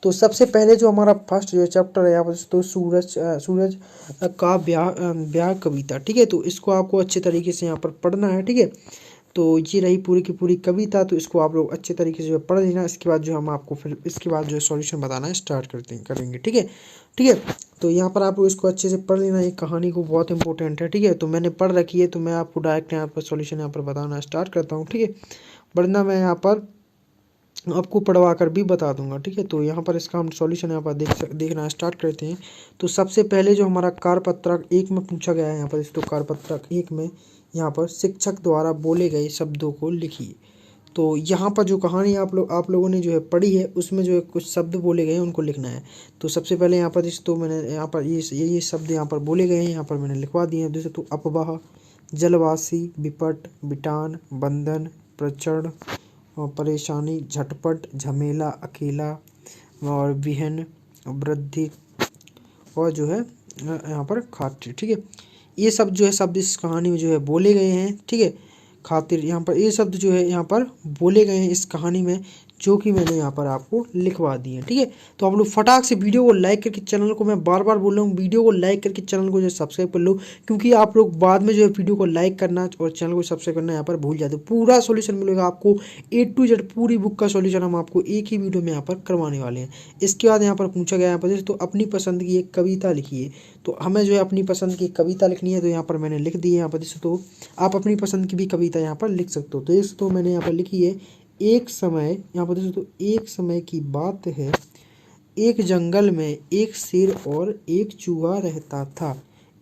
तो सबसे पहले जो हमारा फर्स्ट जो चैप्टर है यहाँ पर तो सूरज का ब्याह ब्याह कविता, ठीक है। तो इसको आपको अच्छे तरीके से यहाँ पर पढ़ना है, ठीक है। तो ये रही पूरी की पूरी कविता, तो इसको आप लोग अच्छे तरीके से जो पढ़ लेना। इसके बाद जो हम आपको फिर इसके बाद जो सॉल्यूशन बताना है स्टार्ट करेंगे, ठीक है। ठीक है, तो यहाँ पर आप लोग इसको अच्छे से पढ़ लेना। ये कहानी को बहुत इंपॉर्टेंट है, ठीक है। तो मैंने पढ़ रखी है, तो मैं आपको डायरेक्ट यहाँ पर सॉल्यूशन यहाँ पर बताना स्टार्ट करता हूँ, ठीक है। वरना मैं यहाँ पर आपको पढ़वा कर भी बता दूंगा, ठीक है। तो यहाँ पर इसका हम सॉल्यूशन यहाँ पर देखना स्टार्ट करते हैं। तो सबसे पहले जो हमारा कार्यपत्रक 1 में पूछा गया है यहाँ पर, तो कार्यपत्रक 1 में यहाँ पर शिक्षक द्वारा बोले गए शब्दों को लिखिए। तो यहाँ पर जो कहानी आप लोगों ने जो है पढ़ी है, उसमें जो है कुछ शब्द बोले गए हैं उनको लिखना है। तो सबसे पहले यहाँ पर तो मैंने यहाँ पर ये शब्द यहाँ पर बोले गए हैं, यहाँ पर मैंने लिखवा दिए हैं। जैसे तो अफवाह, जलवासी, विपट, बिटान, बंधन, प्रचंड, परेशानी, झटपट, झमेला, अकेला और विहन, वृद्धि और जो है यहाँ पर खातिर, ठीक है। ये सब जो है शब्द इस कहानी में जो है बोले गए हैं, ठीक है। खातिर यहाँ पर ये शब्द जो है यहाँ पर बोले गए हैं इस कहानी में, जो कि मैंने यहाँ पर आपको लिखवा दिए हैं, ठीक है। तो आप लोग फटाक से वीडियो को लाइक करके चैनल को, मैं बार बार बोल रहा हूँ, वीडियो को लाइक करके चैनल को जो सब्सक्राइब कर लो, क्योंकि आप लोग बाद में जो है वीडियो को लाइक करना और चैनल को सब्सक्राइब करना यहाँ पर भूल जाते हो। पूरा सॉल्यूशन मिलेगा आपको A to Z, पूरी बुक का सॉल्यूशन हम आपको एक ही वीडियो में यहाँ पर करवाने वाले हैं। इसके बाद यहाँ पर पूछा गया यहाँ पर तो अपनी पसंद की एक कविता लिखिए। तो हमें जो है अपनी पसंद की कविता लिखनी है, तो यहाँ पर मैंने लिख दी है यहाँ पर। तो आप अपनी पसंद की भी कविता यहाँ पर लिख सकते हो। तो इस तो मैंने यहाँ पर लिखी है, एक समय, यहाँ पर तो एक समय की बात है, एक जंगल में एक शेर और एक चूहा रहता था।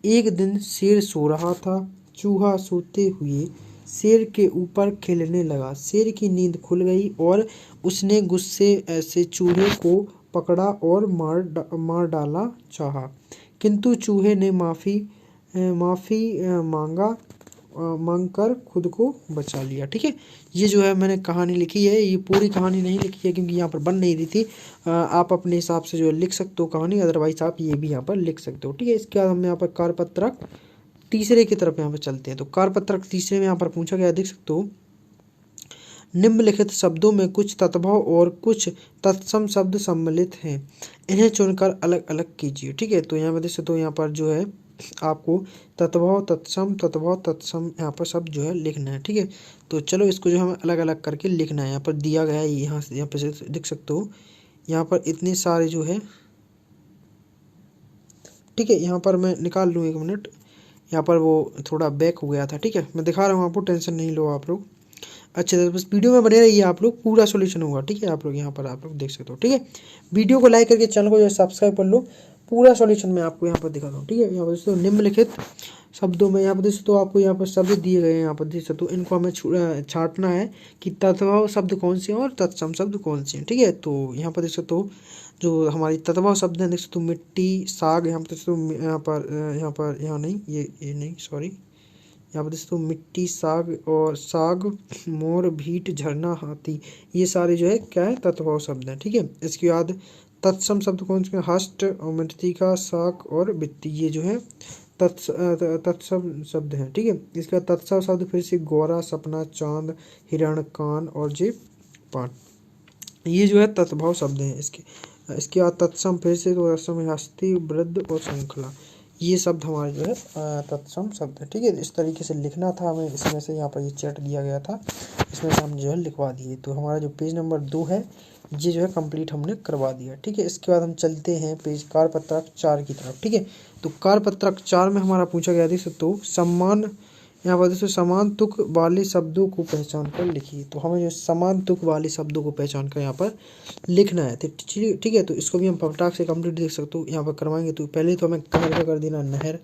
एक दिन शेर सो रहा था, चूहा सोते हुए शेर के ऊपर खेलने लगा। शेर की नींद खुल गई और उसने गुस्से से चूहे को पकड़ा और मार डाला चाहा, किंतु चूहे ने माफ़ी मांगकर खुद को बचा लिया, ठीक है। ये जो है मैंने कहानी लिखी है, ये पूरी कहानी नहीं लिखी है क्योंकि यहाँ पर बन नहीं रही थी। आप अपने हिसाब से जो है लिख सकते हो कहानी, अदरवाइज आप ये भी यहाँ पर लिख सकते हो, ठीक है। इसके बाद हम यहाँ पर कार्यपत्रक तीसरे की तरफ यहाँ पर चलते हैं। तो कार्यपत्रक तीसरे में यहाँ पर पूछा गया, देख सकते हो, निम्नलिखित शब्दों में कुछ तत्भव और कुछ तत्सम शब्द सम्मिलित हैं, इन्हें चुनकर अलग अलग कीजिए, ठीक है। तो यहाँ पर देख सकते हो, यहाँ पर जो है आपको तत्भव तत्सम यहाँ पर शब्द जो है लिखना है, ठीक है। तो चलो इसको जो हमें अलग अलग करके लिखना है। यहाँ पर दिया गया है, यहाँ पर देख सकते हो, यहाँ पर इतने सारे जो है, ठीक है। यहाँ पर मैं निकाल लूँ, 1 मिनट, यहाँ पर वो थोड़ा बैक हो गया था, ठीक है। मैं दिखा रहा हूँ आपको, टेंशन नहीं लो आप लोग। अच्छे से बस वीडियो में बने रहिए आप लोग, पूरा सॉल्यूशन होगा, ठीक है। आप लोग यहाँ पर आप लोग देख सकते हो, ठीक है। वीडियो को लाइक करके चैनल को जो है सब्सक्राइब कर लो, पूरा सॉल्यूशन मैं आपको यहाँ पर दिखाता हूँ, ठीक है। यहाँ पर दोस्तों निम्नलिखित शब्दों में, यहाँ पर दोस्तों आपको यहाँ पर शब्द दिए गए हैं, यहाँ पर देख सकते हो, इनको हमें छांटना है कि तत्भव शब्द कौन से हैं और तत्सम शब्द कौन से हैं, ठीक है। तो यहाँ पर देख सकते हो, जो हमारी तत्भव शब्द हैं, देख सकते हो, मिट्टी, साग, यहाँ पर देख सकते हो, यहाँ नहीं, ये नहीं, सॉरी, यहाँ पर दोस्तों मिट्टी, साग, मोर, भीट, झरना, हाथी, ये सारे जो है क्या है, तत्भव शब्द हैं, ठीक है। इसके बाद तत्सम शब्द कौन से हैं, हस्त और मृत्तिका, शाक और वित्ती, ये जो है तत्सम शब्द हैं, ठीक है। इसके बाद तत्सम शब्द फिर से गौरा, सपना, चांद, हिरण, कान और जे पान, ये जो है तत्भव शब्द हैं इसके बाद तत्सम फिर से तो हस्ती, वृद्ध और श्रृंखला, ये शब्द हमारे जो है तत्सम शब्द है, ठीक है। इस तरीके से लिखना था हमें, इसमें से यहाँ पर ये चैट दिया गया था, इसमें से हम जो है लिखवा दिए। तो हमारा जो पेज नंबर 2 है, ये जो है कंप्लीट हमने करवा दिया, ठीक है। इसके बाद हम चलते हैं पेज कार्यपत्रक 4 की तरफ, ठीक है। तो कार्यपत्रक 4 में हमारा पूछा गया, देख सकते हो, सम्मान, यहाँ पर दोस्तों समान तुक वाले शब्दों को पहचान कर लिखिए। तो हमें जो समान तुक वाले शब्दों को पहचान कर यहाँ पर लिखना है, ठीक है। तो इसको भी हम फटाक से कंप्लीट देख सकते हो यहाँ पर करवाएंगे। तो पहले तो हमें कमर का कर देना नहर,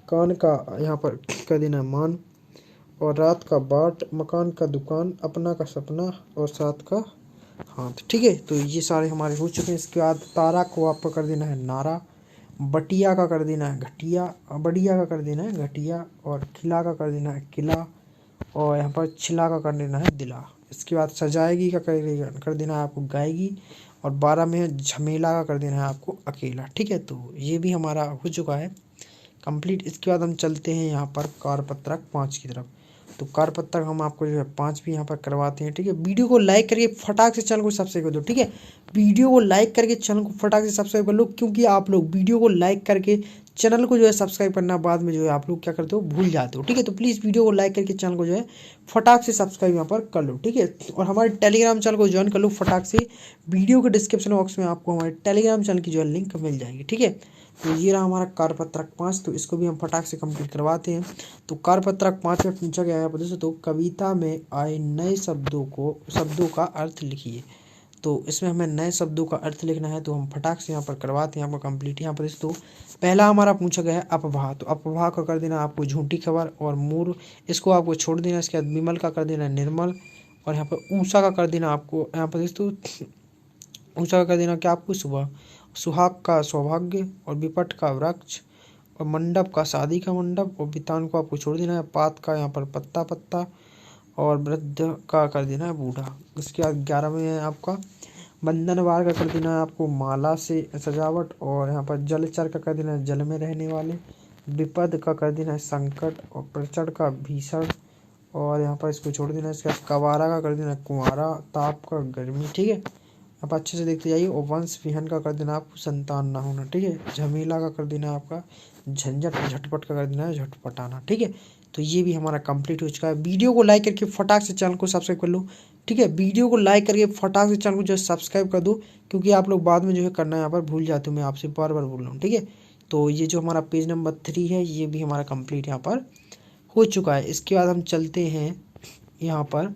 कान का यहाँ पर कर देना मान, और रात का बाट, मकान का दुकान, अपना का सपना और साथ का हाथ, ठीक है। तो ये सारे हमारे हो चुके हैं। इसके बाद तारा को आपका कर देना है नारा, बटिया का कर देना है घटिया, बढ़िया का कर देना है घटिया, और खिला का कर देना है किला, और यहाँ पर छिला का कर देना है दिला। इसके बाद सजाएगी का कर देना है आपको गाएगी, और 12 में झमेला का कर देना है आपको अकेला, ठीक है। तो ये भी हमारा हो चुका है कंप्लीट। इसके बाद हम चलते हैं यहाँ पर कार्यपत्रक 5 की तरफ। तो कारपत्रक हम आपको जो है 5 भी यहाँ पर करवाते हैं, ठीक है। वीडियो को लाइक करके फटाक से चैनल को सब्सक्राइब कर दो, ठीक है। वीडियो को लाइक करके चैनल को फटाक से सब्सक्राइब कर लो, क्योंकि आप लोग वीडियो को लाइक करके चैनल को जो है सब्सक्राइब करना बाद में जो है आप लोग क्या करते हो, भूल जाते हो, ठीक है। तो प्लीज़ वीडियो को लाइक करके चैनल को जो है फटाक से सब्सक्राइब यहाँ पर कर लो, ठीक है। और हमारे टेलीग्राम चैनल को ज्वाइन कर लो फटाक से। वीडियो के डिस्क्रिप्शन बॉक्स में आपको हमारे टेलीग्राम चैनल की जो है लिंक मिल जाएगी, ठीक है। तो ये रहा हमारा कारपत्रक 5, तो इसको भी हम फटाक से कंप्लीट करवाते हैं। तो कारपत्रक 5 में पूछा गया है आपसे, तो कविता में आए नए शब्दों का अर्थ लिखिए। तो इसमें हमें नए शब्दों का अर्थ लिखना है, तो हम फटाक से यहाँ पर करवाते हैं आपको कंप्लीट। यहाँ पर तो पहला हमारा पूछा गया है अपवाह, तो अपवाह का कर देना आपको झूठी खबर और मूर, इसको आपको छोड़ देना। इसके बाद विमल का कर देना निर्मल, और यहाँ पर ऊषा का कर देना आपको, यहाँ पर तो ऊषा का कर देना क्या आपको सुबह, सुहाग का सौभाग्य, और विपट का वृक्ष, और मंडप का शादी का मंडप, और बितान को आपको छोड़ देना है, पात का यहाँ पर पत्ता पत्ता, और वृद्ध का कर देना है बूढ़ा। इसके बाद 11 में है आपका बंधनवार का कर देना है आपको माला से सजावट, और यहाँ पर जलचर का कर देना है जल में रहने वाले, विपद का कर देना है संकट, और प्रचंड का भीषण, और यहाँ पर इसको छोड़ देना है। इसके बाद कवारा का कर देना है कुंवारा, ताप का गर्मी, ठीक है। आप अच्छे से देखते जाइए। और वंश विहन का कर देना आपको संतान ना होना, ठीक है। झमेला का कर देना है आपका झंझट, झटपट का कर देना है झटपटाना, ठीक है। तो ये भी हमारा कंप्लीट हो चुका है। वीडियो को लाइक करके फटाक से चैनल को सब्सक्राइब कर लो, ठीक है। वीडियो को लाइक करके फटाक से चैनल को जो है सब्सक्राइब कर दो, क्योंकि आप लोग बाद में जो है करना यहाँ पर भूल जाते हो, मैं आपसे बार बार बोल रहा हूँ, ठीक है। तो ये जो हमारा पेज नंबर 3 है, ये भी हमारा कंप्लीट यहाँ पर हो चुका है। इसके बाद हम चलते हैं यहाँ पर,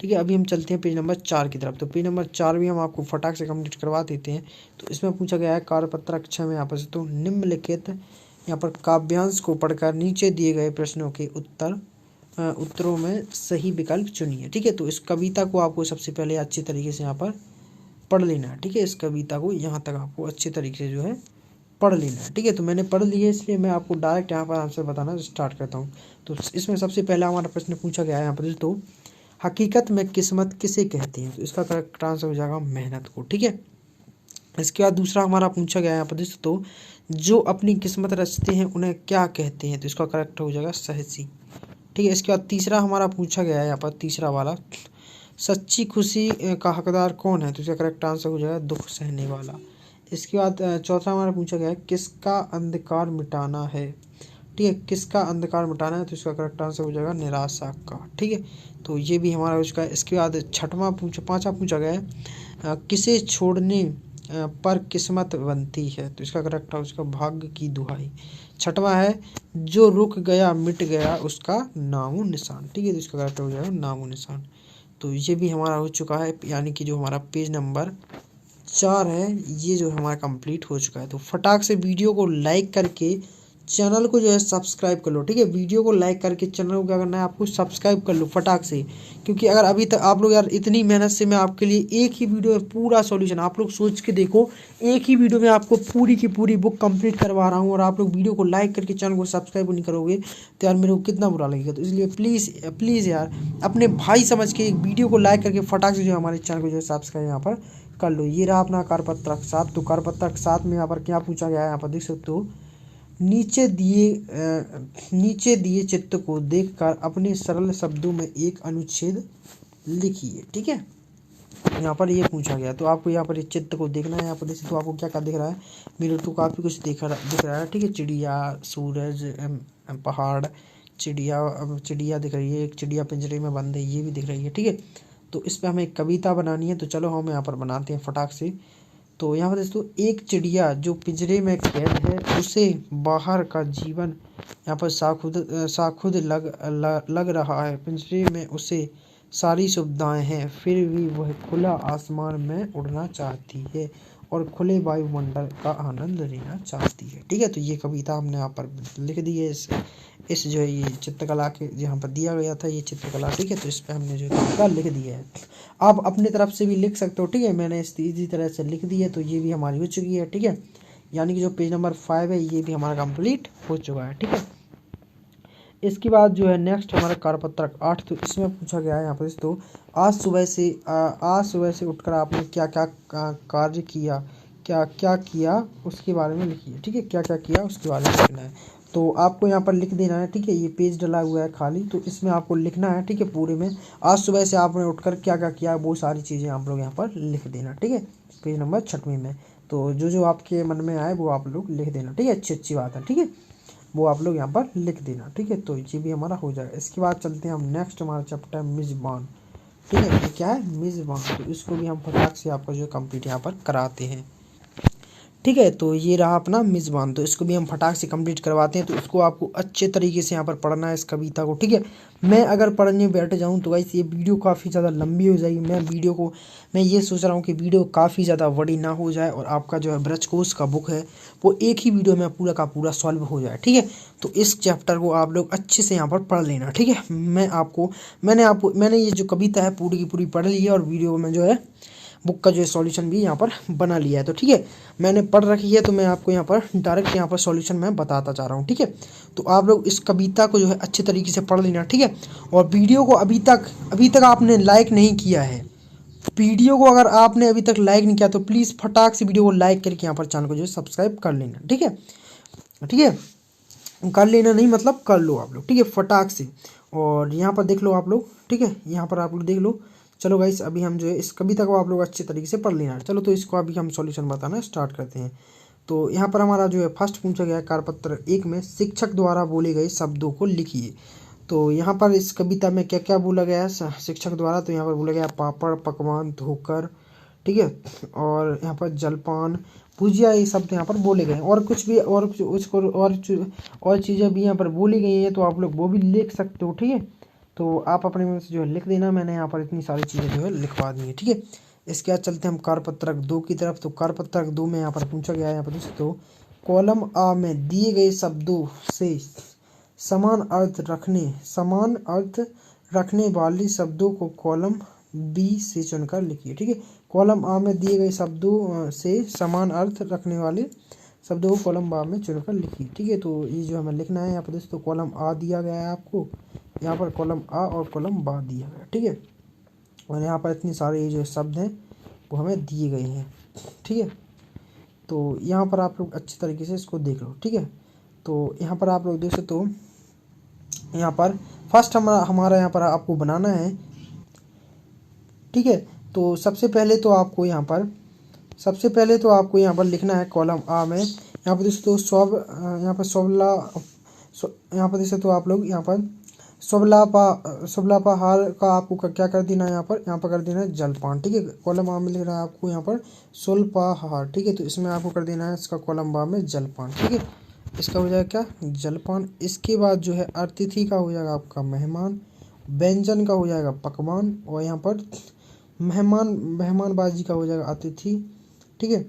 ठीक है। अभी हम चलते हैं पेज नंबर 4 की तरफ। तो पेज नंबर 4 भी हम आपको फटाक से कंप्लीट करवा देते हैं। तो इसमें पूछा गया है कारपत्रक 6 में यहाँ पर, तो निम्नलिखित यहाँ पर काव्यांश को पढ़कर नीचे दिए गए प्रश्नों के उत्तरों में सही विकल्प चुनिए, ठीक है। तो इस कविता को आपको सबसे पहले अच्छी तरीके से यहाँ पर पढ़ लेना है, ठीक है। इस कविता को यहाँ तक आपको अच्छे तरीके से जो है पढ़ लेना है, ठीक है। तो मैंने पढ़ ली है, इसलिए मैं आपको डायरेक्ट यहाँ पर आंसर बताना स्टार्ट करता हूँ। तो इसमें सबसे पहला हमारा प्रश्न पूछा गया है यहाँ पर, तो हकीकत में किस्मत किसे कहते हैं। तो इसका करेक्ट आंसर हो जाएगा मेहनत को, ठीक है। इसके बाद दूसरा हमारा पूछा गया है यहाँ पर, तो जो अपनी किस्मत रचते हैं उन्हें क्या कहते हैं। तो इसका करेक्ट हो जाएगा साहसी, ठीक है। इसके बाद तीसरा हमारा पूछा गया है यहाँ पर, तीसरा वाला, सच्ची खुशी का हकदार कौन है। तो इसका करेक्ट आंसर हो जाएगा दुख सहने वाला। इसके बाद चौथा हमारा पूछा गया है किसका अंधकार मिटाना है, ठीक है। किसका अंधकार मिटाना है, तो इसका करेक्ट आंसर हो जाएगा निराशा का, ठीक है। तो ये भी हमारा हो चुका है। इसके बाद पांचवा पूछा गया है किसे छोड़ने पर किस्मत बनती है। तो इसका करेक्ट है उसका भाग्य की दुहाई। छठवां है जो रुक गया मिट गया उसका नामो निशान, ठीक है। तो इसका करेक्ट हो जाएगा नामो निशान। तो ये भी हमारा हो चुका है, यानी कि जो हमारा पेज नंबर 4 है, ये जो हमारा कंप्लीट हो चुका है। तो फटाक से वीडियो को लाइक करके चैनल को जो है सब्सक्राइब कर लो, ठीक है। वीडियो को लाइक करके चैनल को क्या करना है आपको सब्सक्राइब कर लो फटाक से, क्योंकि अगर अभी तक आप लोग यार इतनी मेहनत से मैं आपके लिए एक ही वीडियो में पूरा सॉल्यूशन, आप लोग सोच के देखो, एक ही वीडियो में आपको पूरी की पूरी बुक कंप्लीट करवा रहा हूँ, और आप लोग वीडियो को लाइक करके चैनल को सब्सक्राइब नहीं करोगे तो यार मेरे को कितना बुरा लगेगा। तो इसलिए प्लीज़ यार अपने भाई समझ के एक वीडियो को लाइक करके फटाक से जो हमारे चैनल को जो है सब्सक्राइब यहाँ पर कर लो। ये रहा अपना कारपत्रक 7। तो कारपत्रक 7 में यहाँ पर क्या पूछा गया है, यहाँ पर देख सकते हो, नीचे दिए चित्र को देखकर अपने सरल शब्दों में एक अनुच्छेद लिखिए, ठीक है। यहाँ पर ये पूछा गया, तो आपको यहाँ पर इस चित्र को देखना है। यहाँ पर देखिए तो आपको क्या क्या दिख रहा है, मेरे तो काफ़ी कुछ दिख रहा है, ठीक है। चिड़िया, सूरज, पहाड़, चिड़िया दिख रही है, एक चिड़िया पिंजरे में बंद है, ये भी दिख रही है, ठीक है। तो इस पर हमें एक कविता बनानी है, तो चलो हम यहाँ पर बनाते हैं फटाक से। तो यहाँ पर दोस्तों एक चिड़िया जो पिंजरे में कैद है उसे बाहर का जीवन यहाँ पर साखुद लग रहा है। पिंजरे में उसे सारी सुविधाएं हैं, फिर भी वह खुला आसमान में उड़ना चाहती है और खुले वायुमंडल का आनंद लेना चाहती है, ठीक है। तो ये कविता हमने यहाँ पर लिख दी है, इस जो है ये चित्रकला के यहाँ पर दिया गया था ये चित्रकला, ठीक है। तो इस पर हमने जो कविता लिख दिया है, आप अपनी तरफ से भी लिख सकते हो, ठीक है। मैंने इसी तरह से लिख दी है, तो ये भी हमारी हो चुकी है, ठीक है। यानी कि जो पेज नंबर 5 है ये भी हमारा कंप्लीट हो चुका है, ठीक है। इसके बाद जो है नेक्स्ट हमारा कारपत्रक 8। तो इसमें पूछा गया है यहाँ पर, तो आज सुबह से उठकर आपने क्या क्या कार्य किया, क्या क्या किया उसके बारे में लिखिए, ठीक है। क्या क्या किया उसके बारे में लिखना है। तो आपको यहाँ पर लिख देना है, ठीक है। ये पेज डला हुआ है खाली, तो इसमें आपको लिखना है, ठीक है। पूरे में आज सुबह से आपने उठकर क्या क्या किया वो सारी चीज़ें आप लोग यहाँ पर लिख देना, ठीक है। पेज नंबर 6 में तो जो जो आपके मन में आए वो आप लोग लिख देना, ठीक है। अच्छी अच्छी बात है, ठीक है। वो आप लोग यहाँ पर लिख देना, ठीक है। तो ये भी हमारा हो जाएगा। इसके बाद चलते हैं हम नेक्स्ट, हमारा चैप्टर मेज़बान, ठीक है। ये क्या है, मेज़बान। तो इसको भी हम फटाक से आपका जो कंप्लीट यहाँ पर कराते हैं, ठीक है। तो ये रहा अपना मेज़बान, तो इसको भी हम फटाक से कंप्लीट करवाते हैं। तो इसको आपको अच्छे तरीके से यहाँ पर पढ़ना है, इस कविता को, ठीक है। मैं अगर पढ़ने बैठ जाऊँ तो गाइस ये वीडियो काफ़ी ज़्यादा लंबी हो जाएगी। मैं ये सोच रहा हूँ कि वीडियो काफ़ी ज़्यादा बड़ी ना हो जाए और आपका जो है ब्रजकोश का बुक है वो एक ही वीडियो में पूरा का पूरा सॉल्व हो जाए, ठीक है। तो इस चैप्टर को आप लोग अच्छे से यहाँ पर पढ़ लेना, ठीक है। मैंने ये जो कविता है पूरी की पूरी पढ़ ली है और वीडियो में जो है बुक का जो है सॉल्यूशन भी यहाँ पर बना लिया है। तो ठीक है, मैंने पढ़ रखी है, तो मैं आपको यहाँ पर डायरेक्ट यहाँ पर सॉल्यूशन मैं बताता जा रहा हूँ, ठीक है। तो आप लोग इस कविता को जो है अच्छे तरीके से पढ़ लेना, ठीक है। और वीडियो को अभी तक आपने लाइक नहीं किया है, वीडियो को अगर आपने अभी तक लाइक नहीं किया तो प्लीज़ फटाक से वीडियो को लाइक करके यहाँ पर चैनल को जो है सब्सक्राइब कर लेना, ठीक है। ठीक है, कर लेना नहीं मतलब कर लो आप लोग, ठीक है, फटाक से। और यहाँ पर देख लो आप लोग, ठीक है, यहाँ पर आप लोग देख लो। चलो गाइस, अभी हम जो है इस कविता को आप लोग अच्छे तरीके से पढ़ लेना। चलो तो इसको अभी हम सॉल्यूशन बताना स्टार्ट करते हैं। तो यहाँ पर हमारा जो है फर्स्ट पूछा गया है, कार्यपत्र 1 में शिक्षक द्वारा बोले गए शब्दों को लिखिए। तो यहाँ पर इस कविता में क्या क्या बोला गया है शिक्षक द्वारा, तो यहाँ पर बोला गया पापड़, पकवान, धोकर, ठीक है, और यहाँ पर जलपान, भुजिया, ये शब्द यहाँ पर बोले गए हैं। और कुछ भी और चीज़ें भी यहाँ पर बोली गई हैं, तो आप लोग वो भी लिख सकते हो, ठीक है। तो आप अपने मन से जो है लिख देना, मैंने यहाँ पर इतनी सारी चीज़ें जो है लिखवा दी है, ठीक है। इसके बाद चलते हैं हम कार्यपत्रक 2 की तरफ। तो कार्यपत्रक 2 में यहाँ पर पूछा गया है, यहाँ पर दोस्तों, कॉलम आ में दिए गए शब्दों से समान अर्थ रखने वाले शब्दों को कॉलम बी से चुनकर लिखिए, ठीक है। कॉलम आ में दिए गए शब्दों से समान अर्थ रखने वाले शब्दों को कॉलम बा में चुनकर लिखिए, ठीक है। तो ये जो हमें लिखना है यहाँ पर दोस्तों, कॉलम आ दिया गया है आपको, यहाँ पर कॉलम आ और कॉलम बा दिया गया, ठीक है। और यहाँ पर इतने सारे ये जो शब्द हैं वो हमें दिए गए हैं, ठीक है। तो यहाँ पर आप लोग अच्छे तरीके से इसको देख लो, ठीक है। तो यहाँ पर आप लोग देख सकते हो, यहाँ पर फर्स्ट हमारा यहाँ पर आपको बनाना है, ठीक है। तो सबसे पहले तो आपको यहाँ पर लिखना है कॉलम आ में, यहाँ पर दोस्तों यहाँ पर देख तो आप लोग यहाँ पर स्वलापाहार का आपको क्या कर देना है, यहाँ पर कर देना है जलपान, ठीक है। कॉलम आ में लिख रहा है आपको यहाँ पर स्वल्पाहार, ठीक है। तो इसमें आपको कर देना है इसका कॉलम बा में जलपान, ठीक है। इसका हो जाएगा क्या, जलपान। इसके बाद जो है अतिथि का हो जाएगा आपका मेहमान, व्यंजन का हो जाएगा पकवान, और यहाँ पर मेहमानबाजी का हो जाएगा अतिथि, ठीक है।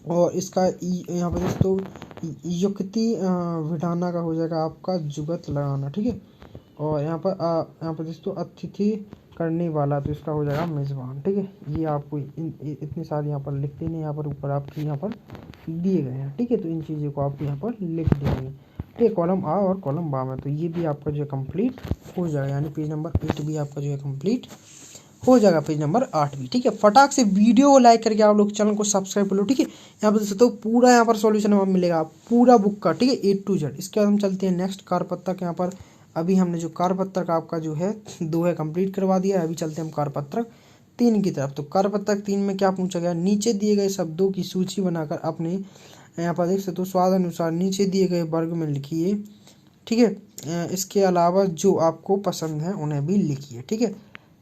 और इसका यहाँ पर दोस्तों युक्ति विधाना का हो जाएगा आपका जुगत लगाना, ठीक है। और यहाँ पर दोस्तों अतिथि करने वाला, तो इसका हो जाएगा मेज़बान, ठीक है। ये आपको इतने सारे यहाँ पर लिख देने, यहाँ पर ऊपर आपके यहाँ पर दिए गए हैं, ठीक है। तो इन चीज़ों को आपको यहाँ पर लिख देंगे, ठीक है, कॉलम आ और कॉलम बा में। तो ये भी आपका जो है कंप्लीट हो जाएगा, यानी पेज नंबर 8 भी आपका जो है कंप्लीट हो जाएगा, पेज नंबर 8 भी, ठीक है। फटाक से वीडियो को लाइक करके आप लोग चैनल को सब्सक्राइब कर लो, ठीक है। यहाँ पर दोस्तों पूरा यहाँ पर सॉल्यूशन हमें मिलेगा पूरा बुक का, ठीक है, A to Z। इसके बाद हम चलते हैं नेक्स्ट कार्यपत्रक। यहाँ पर अभी हमने जो कार्यपत्रक आपका जो है 2 है कंप्लीट करवा दिया है। अभी चलते हैं हम कार्यपत्रक 3 की तरफ। तो कार्यपत्रक 3 में क्या पूछा गया, नीचे दिए गए शब्दों की सूची बनाकर अपने यहाँ पर देख सकते हो स्वाद अनुसार नीचे दिए गए वर्ग में लिखिए, ठीक है। इसके अलावा जो आपको पसंद है उन्हें भी लिखिए, ठीक है।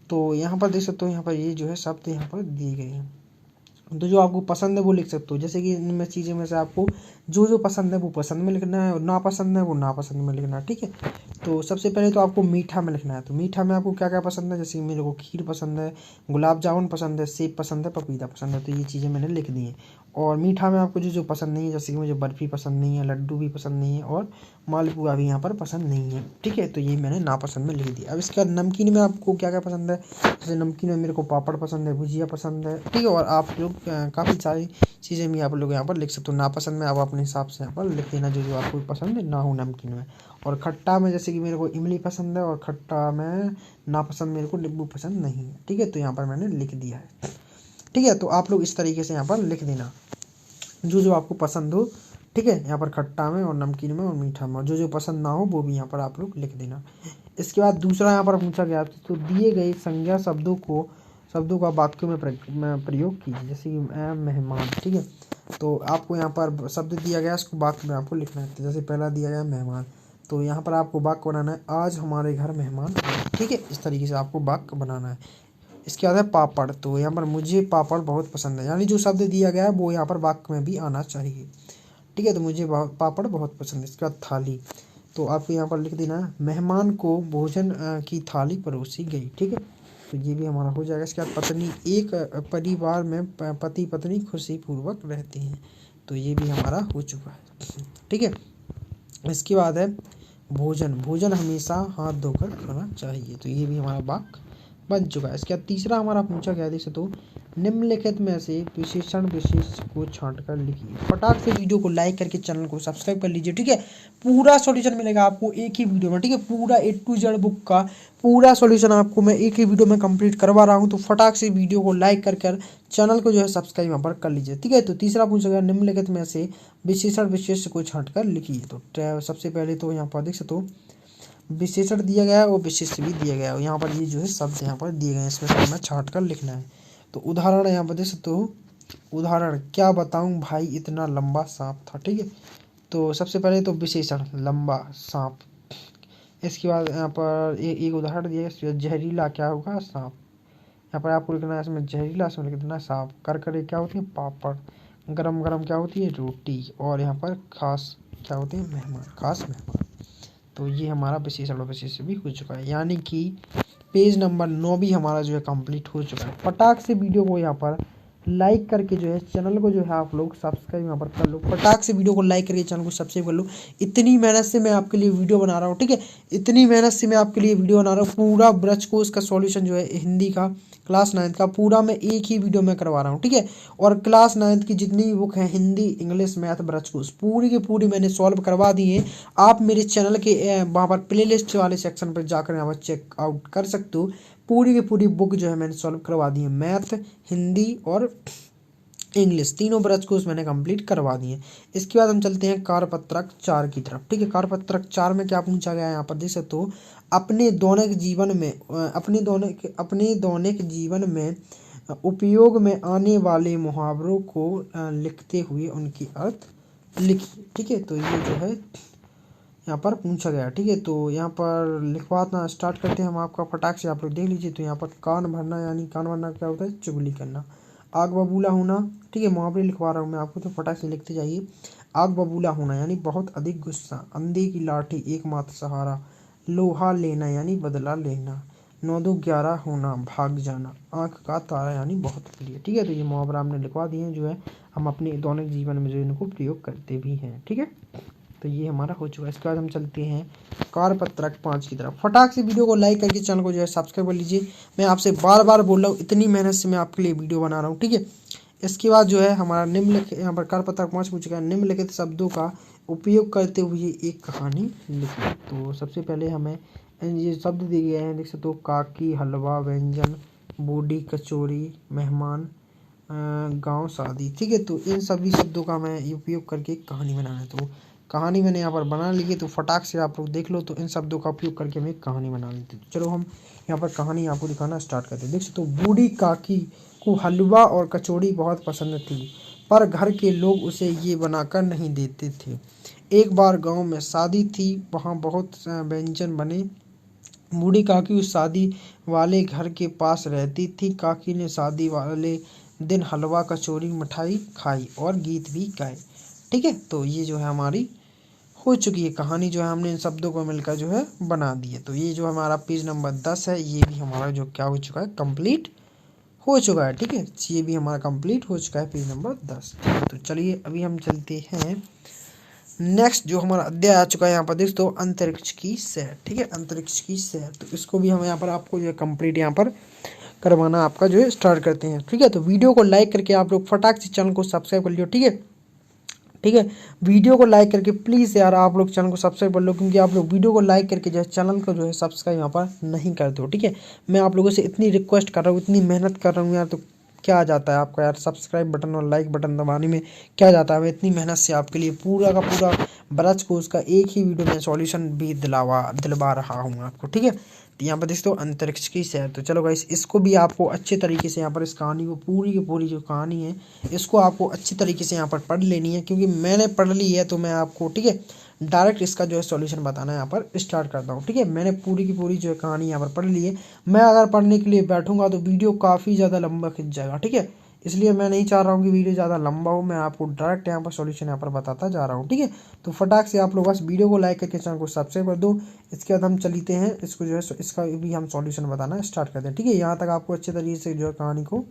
तो यहाँ पर देख सकते हो, यहाँ पर ये जो है शब्द यहाँ पर दिए गए हैं, तो जो आपको पसंद है वो लिख सकते हो। जैसे कि इनमें चीज़ें में से आपको जो पसंद है वो पसंद में लिखना है, और नापसंद है वो नापसंद में लिखना है, ठीक है। तो सबसे पहले तो आपको मीठा में लिखना है। तो मीठा में आपको क्या क्या पसंद है, जैसे मेरे को खीर पसंद है, गुलाब जामुन पसंद है, सेब पसंद है, पपीता पसंद है। तो ये चीज़ें मैंने लिख दी हैं। और मीठा में आपको जो पसंद नहीं है, जैसे कि मुझे बर्फ़ी पसंद नहीं है, लड्डू भी पसंद नहीं है, और मालपुआ भी यहाँ पर पसंद नहीं है, ठीक है। तो ये मैंने नापसंद में लिख दिया। अब इसके बाद नमकीन में आपको क्या क्या पसंद है, जैसे नमकीन में मेरे को पापड़ पसंद है, भुजिया पसंद है, ठीक है। और आप लोग काफ़ी सारी चीज़ें भी आप लोग यहाँ पर लिख सकते हो। नापसंद में आप अपने हिसाब से यहाँ पर लिख देना जो आपको पसंद ना हो नमकीन में। और खट्टा में जैसे कि मेरे को इमली पसंद है, और खट्टा में नापसंद मेरे को नींबू पसंद नहीं है, ठीक है। तो यहाँ पर मैंने लिख दिया है, ठीक है। तो आप लोग इस तरीके से यहाँ पर लिख देना जो आपको पसंद हो, ठीक है। यहाँ पर खट्टा में और नमकीन में और मीठा में, और जो जो पसंद ना हो वो भी यहाँ पर आप लोग लिख देना। इसके बाद दूसरा यहाँ पर पूछा गया आपसे, तो दिए गए संज्ञा शब्दों का वाक्यों में प्रयोग कीजिए। जैसे कि मेहमान, ठीक है। तो आपको यहाँ पर शब्द दिया गया, इसको वाक्य में आपको लिखना है। जैसे पहला दिया गया मेहमान, तो यहाँ पर आपको वाक्य बनाना है, आज हमारे घर मेहमान आए, ठीक है। इस तरीके से आपको वाक्य बनाना है। इसके बाद है पापड़, तो यहाँ पर मुझे पापड़ बहुत पसंद है, यानी जो शब्द दिया गया है वो यहाँ पर वाक्य में भी आना चाहिए, ठीक है। तो मुझे पापड़ बहुत पसंद है। इसके बाद थाली, तो आपको यहाँ पर लिख देना है, मेहमान को भोजन की थाली परोसी गई, ठीक है। तो ये भी हमारा हो जाएगा। इसके बाद पत्नी, एक परिवार में पति पत्नी खुशी पूर्वक रहते हैं, तो ये भी हमारा हो चुका है, ठीक है। इसके बाद है भोजन हमेशा हाथ धोकर खाना चाहिए, तो ये भी हमारा वाक्य बन चुका है। इसके बाद तीसरा हमारा पूछा गया, देख सकते हो, निम्नलिखित में से विशेषण विशेष को छांटकर लिखिए। फटाक से वीडियो को लाइक करके चैनल को सब्सक्राइब कर लीजिए, ठीक है। पूरा सॉल्यूशन मिलेगा आपको एक ही वीडियो में, ठीक है। पूरा A to Z बुक का पूरा सॉल्यूशन आपको मैं एक ही वीडियो में कंप्लीट करवा रहा हूँ। तो फटाक से वीडियो को लाइक कर चैनल को जो है सब्सक्राइब यहाँ पर कर लीजिए, ठीक है। तो तीसरा पूछा गया, निम्नलिखित में से विशेषण विशेष को छांटकर लिखिए। तो सबसे पहले तो यहाँ पर देख सकते हो विशेषण दिया गया है और विशेष भी दिया गया है। यहाँ पर ये जो है शब्द यहाँ पर दिए गए हैं, इसमें से हमें छांट कर लिखना है। तो उदाहरण यहाँ पर देख सकते हो, उदाहरण, क्या बताऊं भाई इतना लंबा सांप था, ठीक है। तो सबसे पहले तो विशेषण लंबा सांप। इसके बाद यहाँ पर एक उदाहरण दिया है, जहरीला क्या होगा, सांप। यहाँ पर आपको लिखना है इसमें जहरीला, इसमें लिख देना सांप। करकरे क्या होती है, पापड़। गरम गरम क्या होती है, रोटी। और यहाँ पर खास क्या होते हैं, मेहमान, खास मेहमान। तो ये हमारा विशेषण और विशेष भी हो चुका है, यानी कि पेज नंबर 9 भी हमारा जो है कंप्लीट हो चुका है। फटाक से वीडियो को यहाँ पर लाइक करके जो है चैनल को जो है आप लोग सब्सक्राइब यहाँ पर कर लो। फटाक से वीडियो को लाइक करके चैनल को सब्सक्राइब कर लो। इतनी मेहनत से मैं आपके लिए वीडियो बना रहा हूँ, ठीक है। इतनी मेहनत से मैं आपके लिए वीडियो बना रहा हूँ। पूरा ब्रजकोश का सॉल्यूशन जो है हिंदी का क्लास 9 का पूरा मैं एक ही वीडियो में करवा रहा हूँ, ठीक है। और क्लास 9 की जितनी भी बुक है, हिंदी, इंग्लिश, मैथ, ब्रजकोश, पूरी की पूरी मैंने सॉल्व करवा दी है। आप मेरे चैनल के वहाँ पर प्लेलिस्ट वाले सेक्शन पर जाकर यहाँ पर चेक आउट कर सकते हो। पूरी की पूरी बुक जो है मैंने सॉल्व करवा दी है। मैथ, हिंदी और इंग्लिश तीनों ब्रजकोश मैंने कंप्लीट करवा दिए। इसके बाद हम चलते हैं कार्यपत्रक 4 की तरफ, ठीक है। कार्यपत्रक 4 में क्या पूछा गया है, यहाँ पर देख सकते हो, अपने दैनिक जीवन में उपयोग में आने वाले मुहावरों को लिखते हुए उनकी अर्थ लिखिए, ठीक है। तो ये जो है यहाँ पर पूछा गया, ठीक है। तो यहाँ पर लिखवाना स्टार्ट करते हैं हम, आपका फटाक से आप लोग देख लीजिए। तो यहाँ पर कान भरना, यानी कान भरना क्या होता है, चुगली करना। आग बबूला होना, ठीक है, मुहावरे लिखवा रहा हूँ मैं आपको, तो फटाक से लिखते जाइए। आग बबूला होना यानी बहुत अधिक गुस्सा। अंधे की लाठी एकमात्र सहारा। लोहा लेना यानी बदला लेना। 9-2-11 होना, भाग जाना। आंख का तारा यानी बहुत प्रिय, ठीक है। तो ये मुहावरा हमने लिखवा दिए हैं, जो है हम अपने दैनिक जीवन में जो इनको प्रयोग करते भी हैं, ठीक है। तो ये हमारा हो चुका है। इसके बाद हम चलते हैं कार्यपत्रक 5 की तरफ। फटाक से वीडियो को लाइक करके चैनल को जो है सब्सक्राइब कर लीजिए। मैं आपसे बार बार बोल रहा हूँ, इतनी मेहनत से मैं आपके लिए वीडियो बना रहा हूँ, ठीक है। इसके बाद जो है हमारा निम्नलिखित, यहाँ पर कार्यपत्रक 5 पूछ चुका है, निम्नलिखित शब्दों का उपयोग करते हुए एक कहानी लिखिए। तो सबसे पहले हमें ये शब्द दिए गए हैं, देख सकते हो, काकी, हलवा, व्यंजन, बूढ़ी, कचौरी, मेहमान, गांव, शादी, ठीक है। तो इन सभी शब्दों का मैं उपयोग करके एक कहानी बनाना है। तो कहानी मैंने यहाँ पर बना ली है, तो फटाक से आप लोग देख लो। तो इन शब्दों का उपयोग करके हम एक कहानी बना लेते। तो चलो हम यहाँ पर कहानी आपको दिखाना स्टार्ट करते हैं। देख सकते हो, बूढ़ी काकी को हलवा और कचौड़ी बहुत पसंद थी, पर घर के लोग उसे ये बनाकर नहीं देते थे। एक बार गांव में शादी थी, वहाँ बहुत व्यंजन बने। बूढ़ी काकी उस शादी वाले घर के पास रहती थी। काकी ने शादी वाले दिन हलवा, कचौरी, मिठाई खाई और गीत भी गाए, ठीक है। तो ये जो है हमारी हो चुकी है कहानी, जो है हमने इन शब्दों को मिलकर जो है बना दी है। तो ये जो हमारा पेज नंबर 10 है, ये भी हमारा जो क्या हो चुका है, कंप्लीट हो चुका है, ठीक है। ये भी हमारा कंप्लीट हो चुका है, पेज नंबर 10। तो चलिए अभी हम चलते हैं नेक्स्ट, जो हमारा अध्याय आ चुका है यहाँ पर देख दो, अंतरिक्ष की सैर, ठीक है। अंतरिक्ष की सैर, तो इसको भी हम यहाँ पर आपको जो है कंप्लीट यहाँ पर करवाना आपका जो है स्टार्ट करते हैं, ठीक है। तो वीडियो को लाइक करके आप लोग फटाक से चैनल को सब्सक्राइब कर लियो, ठीक है, ठीक है। वीडियो को लाइक करके प्लीज़ यार आप लोग चैनल को सब्सक्राइब कर लो, क्योंकि आप लोग वीडियो को लाइक करके जो है चैनल को जो है सब्सक्राइब यहाँ पर नहीं करते हो, ठीक है। मैं आप लोगों से इतनी रिक्वेस्ट कर रहा हूँ, इतनी मेहनत कर रहा हूँ यार, तो क्या जाता है आपका यार, सब्सक्राइब बटन और लाइक बटन दबाने में क्या जाता है। मैं इतनी मेहनत से आपके लिए पूरा का पूरा ब्रज कोर्स का एक ही वीडियो में सॉल्यूशन भी दिलवा रहा हूँ आपको, ठीक है। तो यहाँ पर देखते हो अंतरिक्ष की सैर। तो चलो गाइस, इसको भी आपको अच्छे तरीके से यहाँ पर इस कहानी को पूरी की पूरी जो कहानी है इसको आपको अच्छी तरीके से यहाँ पर पढ़ लेनी है, क्योंकि मैंने पढ़ ली है। तो मैं आपको, ठीक है, डायरेक्ट इसका जो है सॉल्यूशन बताना यहाँ पर स्टार्ट करता हूँ, ठीक है। मैंने पूरी की पूरी जो है कहानी यहाँ पर पढ़ ली है। मैं अगर पढ़ने के लिए बैठूंगा तो वीडियो काफ़ी ज़्यादा लंबा खिंच जाएगा, ठीक है। इसलिए मैं नहीं चाह रहा हूँ कि वीडियो ज़्यादा लंबा हो, मैं आपको डायरेक्ट यहाँ पर सॉल्यूशन यहाँ पर बताता जा रहा हूँ, ठीक है। तो फटाक से आप लोग बस वीडियो को लाइक करके चैनल को सब्सक्राइब कर दो। इसके बाद हम चलते हैं इसको जो है इसका भी हम सॉल्यूशन बताना स्टार्ट करते हैं, ठीक है। यहाँ तक आपको अच्छे तरीके से जो है कहानी को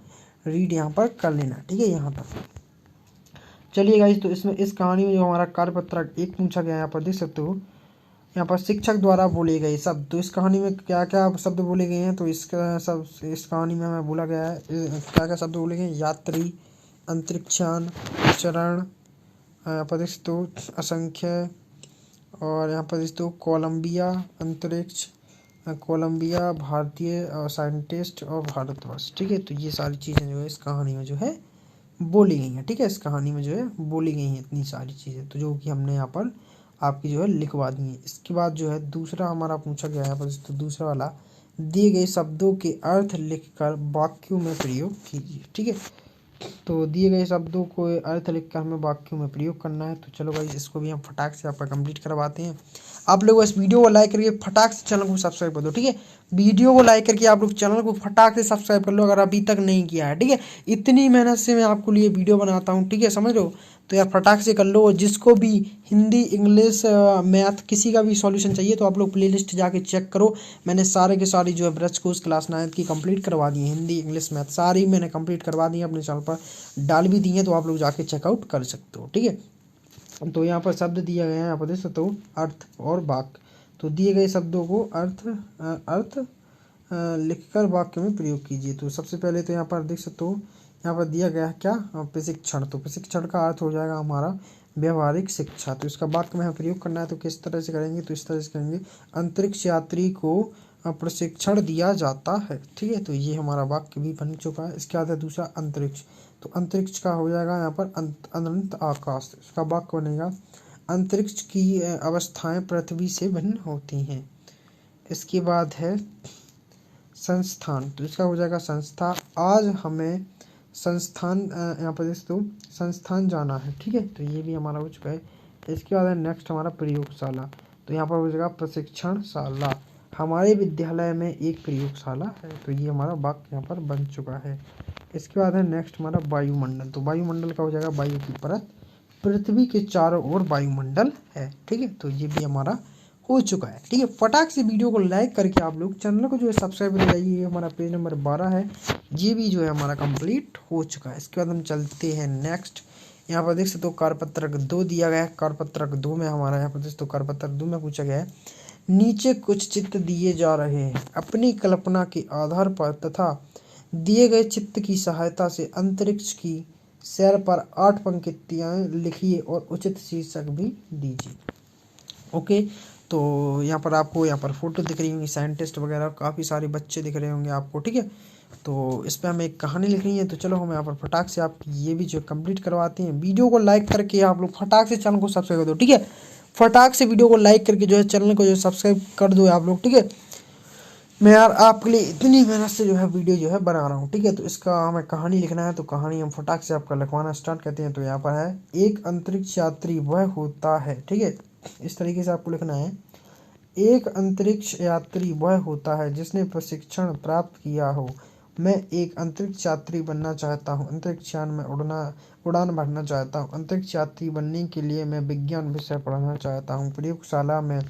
रीड यहाँ पर कर लेना, ठीक है। यहाँ तक चलिए गाइस, तो इसमें इस कहानी में जो हमारा कार्यपत्रक एक पूछा गया, यहाँ पर देख सकते हो यहाँ पर शिक्षक द्वारा बोले गए शब्द। तो इस कहानी में क्या क्या शब्द बोले गए हैं, तो इसका सब इस कहानी में हमें बोला गया है क्या क्या शब्द बोले गए हैं। यात्री, अंतरिक्षयान, चरण, यहाँ पर देख सकते हो असंख्य, और यहाँ पर देख सकते हो कोलंबिया, अंतरिक्ष, कोलंबिया, भारतीय साइंटिस्ट और भारतवर्ष, ठीक है। तो ये सारी चीज़ें जो है इस कहानी में जो है बोली गई हैं, ठीक है। इस कहानी में जो है बोली गई हैं इतनी सारी चीज़ें, तो जो कि हमने यहाँ पर आपकी जो है लिखवा दी है। इसके बाद जो है दूसरा हमारा पूछा गया है, तो दूसरा वाला, दिए गए शब्दों के अर्थ लिखकर वाक्यों में प्रयोग कीजिए, ठीक है। तो दिए गए शब्दों को अर्थ लिखकर हमें वाक्यों में प्रयोग करना है। तो चलो भाई, इसको भी हम फटाक से आपका कंप्लीट करवाते हैं। आप लोग इस वीडियो को लाइक करके फटाक से चैनल को सब्सक्राइब कर दो, ठीक है। वीडियो को लाइक करके आप लोग चैनल को फटाक से सब्सक्राइब कर लो अगर अभी तक नहीं किया है, ठीक है। इतनी मेहनत से मैं आपको लिए वीडियो बनाता हूँ, ठीक है, समझ लो। तो यार फटाक से कर लो। और जिसको भी हिंदी, इंग्लिश, मैथ किसी का भी सॉल्यूशन चाहिए तो आप लोग प्लेलिस्ट जाके चेक करो। मैंने सारे के सारी जो है ब्रज कोर्स क्लास 9 की कंप्लीट करवा दी है। हिंदी, इंग्लिश, मैथ सारी मैंने कंप्लीट करवा दी है, अपने चैनल पर डाल भी दी है, तो आप लोग जाके चेकआउट कर सकते हो, ठीक है। तो यहाँ पर शब्द दिया गया है, यहाँ पर देख सकते हो अर्थ और वाक्य। तो दिए गए शब्दों को अर्थ लिखकर वाक्य में प्रयोग कीजिए। तो सबसे पहले तो यहाँ पर देख सकते हो यहाँ पर दिया गया है क्या, प्रशिक्षण। तो प्रशिक्षण का अर्थ हो जाएगा हमारा व्यवहारिक शिक्षा। तो इसका वाक्य में हमें प्रयोग करना है, तो किस तरह से करेंगे, तो इस तरह से करेंगे, अंतरिक्ष यात्री को प्रशिक्षण दिया जाता है, ठीक है। तो ये हमारा वाक्य भी बन चुका है। इसके बाद है दूसरा अंतरिक्ष। तो अंतरिक्ष का हो जाएगा यहाँ पर अनंत आकाश। इसका वाक्य बनेगा, अंतरिक्ष की अवस्थाएं पृथ्वी से भिन्न होती हैं। इसके बाद है संस्थान। तो इसका हो जाएगा संस्था। आज हमें संस्थान, यहाँ पर देख दो, संस्थान जाना है, ठीक है। तो ये भी हमारा हो चुका है। इसके बाद है नेक्स्ट हमारा प्रयोगशाला। तो यहाँ पर हो जाएगा प्रशिक्षणशाला। हमारे विद्यालय में एक प्रयोगशाला है। तो ये हमारा वाक्य यहाँ पर बन चुका है। इसके बाद है नेक्स्ट हमारा वायुमंडल। तो वायुमंडल का हो जाएगा वायु की परत, पृथ्वी के चारों ओर वायुमंडल है, ठीक है। तो ये भी हमारा हो चुका है, ठीक है। फटाक से वीडियो को लाइक करके आप लोग चैनल को जो है सब्सक्राइब कर जाइए। ये हमारा पेज नंबर 12 है, ये भी जो है हमारा कंप्लीट हो चुका है। इसके बाद हम चलते हैं नेक्स्ट। यहाँ पर देख सकते हो कारपत्रक 2 दिया गया है। कारपत्रक 2 में हमारा यहाँ पर देख सकते हो कारपत्रक 2 में पूछा गया है, नीचे कुछ चित्र दिए जा रहे हैं, अपनी कल्पना के आधार पर तथा दिए गए चित्र की सहायता से अंतरिक्ष की सैर पर 8 पंक्तियाँ लिखिए और उचित शीर्षक भी दीजिए। ओके, तो यहाँ पर आपको यहाँ पर फोटो दिख रही होंगी, साइंटिस्ट वगैरह काफ़ी सारे बच्चे दिख रहे होंगे आपको, ठीक है। तो इस पर हमें एक कहानी लिखनी है। तो चलो हम यहाँ पर फटाक से आप ये भी जो कंप्लीट करवाते हैं। वीडियो को लाइक करके आप लोग फटाक से चैनल को सब्सक्राइब कर दो, ठीक है। फटाक से वीडियो को लाइक करके जो है चैनल को जो सब्सक्राइब कर दो आप लोग, ठीक है। मैं यार आपके लिए इतनी मेहनत से जो है वीडियो जो है बना रहा हूँ, ठीक है। तो इसका हमें कहानी लिखना है, तो कहानी हम फटाक से आपका लिखवाना स्टार्ट करते हैं। तो यहाँ पर है, एक अंतरिक्ष यात्री वह होता है, ठीक है। इस तरीके से आपको लिखना है, एक अंतरिक्ष यात्री वह होता है जिसने प्रशिक्षण प्राप्त किया हो। मैं एक अंतरिक्ष यात्री बनना चाहता हूँ, अंतरिक्ष यान में उड़ान भरना चाहता हूँ। अंतरिक्ष यात्री बनने के लिए मैं विज्ञान विषय पढ़ना चाहता हूँ, प्रयोगशाला में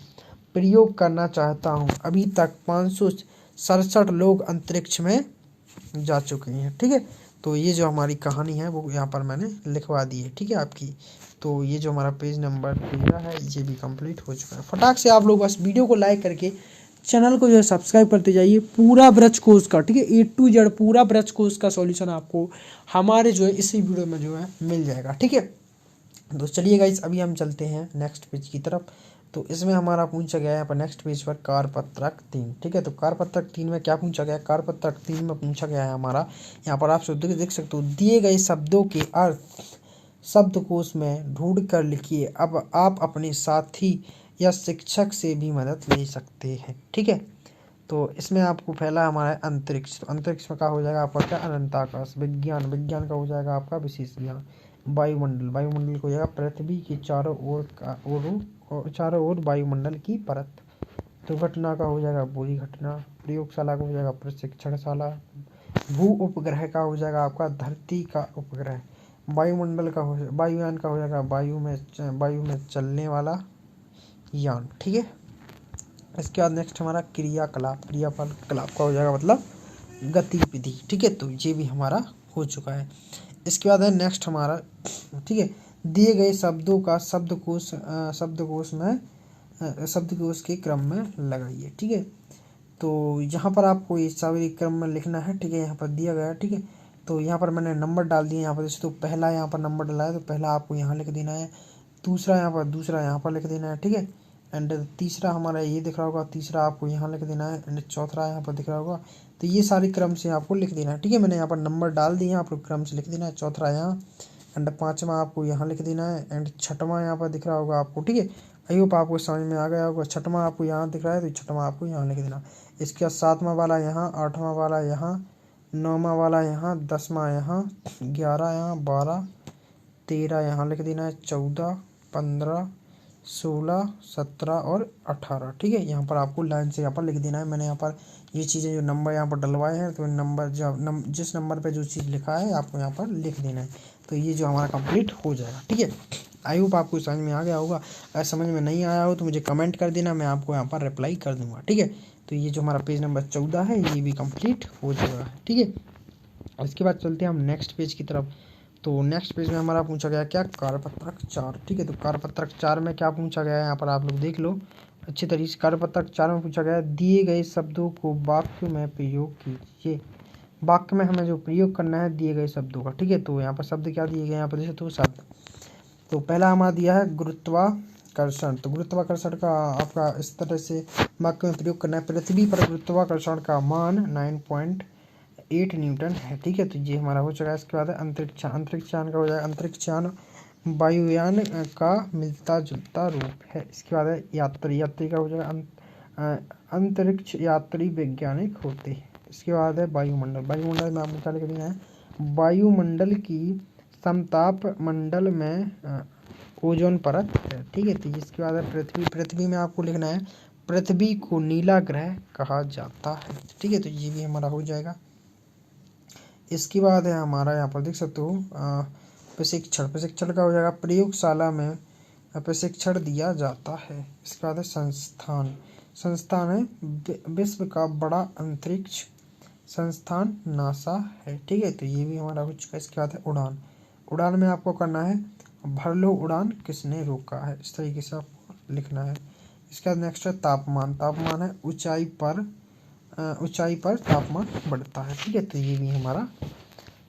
प्रयोग करना चाहता हूँ। अभी तक 567 लोग अंतरिक्ष में जा चुके हैं, ठीक है। तो ये जो हमारी कहानी है वो यहाँ पर मैंने लिखवा दी है, ठीक है आपकी। तो ये जो हमारा पेज नंबर 13 है ये भी कंप्लीट हो चुका है। फटाक से आप लोग बस वीडियो को लाइक करके चैनल को जो है सब्सक्राइब करते जाइए। पूरा ब्रज कोर्स का, ठीक है, A to Z पूरा ब्रज कोर्स का सॉल्यूशन आपको हमारे जो है इसी वीडियो में जो है मिल जाएगा, ठीक है। तो चलिए गाइस, अभी हम चलते हैं नेक्स्ट पेज की तरफ। तो इसमें हमारा पूछा गया है यहाँ पर नेक्स्ट पेज पर कारपत्रक 3। ठीक है, तो कारपत्रक 3 में क्या पूछा गया है? कारपत्रक 3 में पूछा गया है हमारा, यहाँ पर आप देख सकते हो, दिए गए शब्दों के अर्थ शब्दकोश में ढूंढ कर लिखिए। अब आप अपने साथी या शिक्षक से भी मदद ले सकते हैं। ठीक है, तो इसमें आपको पहला हमारा है अंतरिक्ष। तो अंतरिक्ष में क्या हो जाएगा आपका? क्या? अनंताकाश। विज्ञान, विज्ञान का हो जाएगा आपका विशेष ज्ञान। वायुमंडल, वायुमंडल को हो जाएगा पृथ्वी के चारों ओर वायुमंडल की परत। दुर्घटना का हो जाएगा बुरी घटना। प्रयोगशाला का हो जाएगा प्रशिक्षणशाला। भू उपग्रह का हो जाएगा आपका धरती का उपग्रह। वायुमंडल का हो, वायुयान का हो जाएगा वायु में चलने वाला यान। ठीक है, इसके बाद नेक्स्ट हमारा क्रियाकलाप। क्रियाकलाप का हो जाएगा मतलब गतिविधि। ठीक है, तो ये भी हमारा हो चुका है। इसके बाद है नेक्स्ट हमारा, ठीक है, दिए गए शब्दों का शब्दकोश के क्रम में लगाइए। ठीक है, तो यहाँ पर आपको ये सभी क्रम में लिखना है। ठीक है, यहाँ पर दिया गया है। ठीक है, तो यहाँ पर मैंने नंबर डाल दिए यहाँ पर। जैसे तो पहला यहाँ पर नंबर डाला है, तो पहला आपको यहाँ लिख देना है, दूसरा यहाँ पर लिख देना है। ठीक है, एंड तीसरा हमारा ये दिख रहा होगा, तीसरा आपको यहाँ लिख देना है, एंड चौथा यहाँ पर दिख रहा होगा। तो ये सारी क्रम से आपको लिख देना है। ठीक है, मैंने यहाँ पर नंबर डाल दिए, आपको क्रम से लिख देना है। चौथा यहाँ, एंड पाँचवा आपको यहाँ लिख देना है, एंड छठवां यहाँ पर दिख रहा होगा आपको। ठीक है, आई होप आपको समझ में आ गया होगा। छठवां आपको यहाँ दिख रहा है, तो छठवां आपको यहाँ लिख देना। इसके बाद सातवां वाला यहाँ, आठवां वाला यहाँ, नौवां वाला यहाँ, 10वां यहाँ, 11 यहाँ, 12, 13 यहाँ लिख देना है, 14, 15, 16, 17 और 18। ठीक है, यहाँ पर आपको लाइन से यहाँ पर लिख देना है। मैंने यहाँ पर ये चीज़ें जो नंबर यहाँ पर डलवाए हैं, तो नंबर जिस नंबर पे जो चीज़ लिखा है आपको यहाँ पर लिख देना है। तो ये जो हमारा कंप्लीट हो जाएगा। ठीक है, आई होप आपको समझ में आ गया होगा। अगर समझ में नहीं आया हो तो मुझे कमेंट कर देना, मैं आपको यहाँ पर रिप्लाई कर दूंगा। ठीक है, तो ये जो हमारा पेज नंबर 14 है ये भी कंप्लीट हो चुका है। ठीक है, इसके बाद चलते हैं हम नेक्स्ट पेज की तरफ। तो नेक्स्ट पेज में हमारा पूछा गया क्या? कारपत्रक 4। ठीक है, तो कारपत्रक 4 में क्या पूछा गया है यहाँ पर आप लोग देख लो अच्छी तरीके से। कारपत्रक 4 में पूछा गया है, दिए गए शब्दों को वाक्य में प्रयोग कीजिए। वाक्य में हमें जो प्रयोग करना है दिए गए शब्दों का। ठीक है, तो यहाँ पर शब्द क्या दिए गए यहाँ पर, जैसे तो शब्द, तो पहला हमारा दिया है गुरुत्वाकर्षण। तो गुरुत्वाकर्षण का आपका इस तरह से वाक्य में प्रयोग करना है, पृथ्वी पर गुरुत्वाकर्षण का मान 9.8 न्यूटन है। ठीक है, तो ये हमारा हो चुका है। इसके बाद अंतरिक्षयान। अंतरिक्षयान का हो जाएगा, अंतरिक्षयान वायुयान का मिलता जुलता रूप है। इसके बाद है यात्री। यात्री का हो जाएगा अंतरिक्ष यात्री वैज्ञानिक होते हैं। इसके बाद है वायुमंडल। वायुमंडल में आपको क्या लिख देना है? वायुमंडल की समताप मंडल में ओजोन परत है। ठीक है, तो इसके बाद है पृथ्वी। पृथ्वी में आपको लिखना है पृथ्वी को नीला ग्रह कहा जाता है। ठीक है, तो ये भी हमारा हो जाएगा। इसके बाद है हमारा यहाँ पर देख सकते हो प्रशिक्षण। प्रशिक्षण का हो जाएगा प्रयोगशाला में प्रशिक्षण दिया जाता है। इसके बाद है संस्थान। संस्थान है विश्व का बड़ा अंतरिक्ष संस्थान नासा है। ठीक है, तो ये भी हमारा हो चुका है। इसके बाद है उड़ान। उड़ान में आपको करना है भर लो उड़ान किसने रोका है, इस तरीके से आपको लिखना है। इसके बाद नेक्स्ट है तापमान। तापमान है ऊंचाई पर तापमान बढ़ता है। ठीक है, तो ये भी हमारा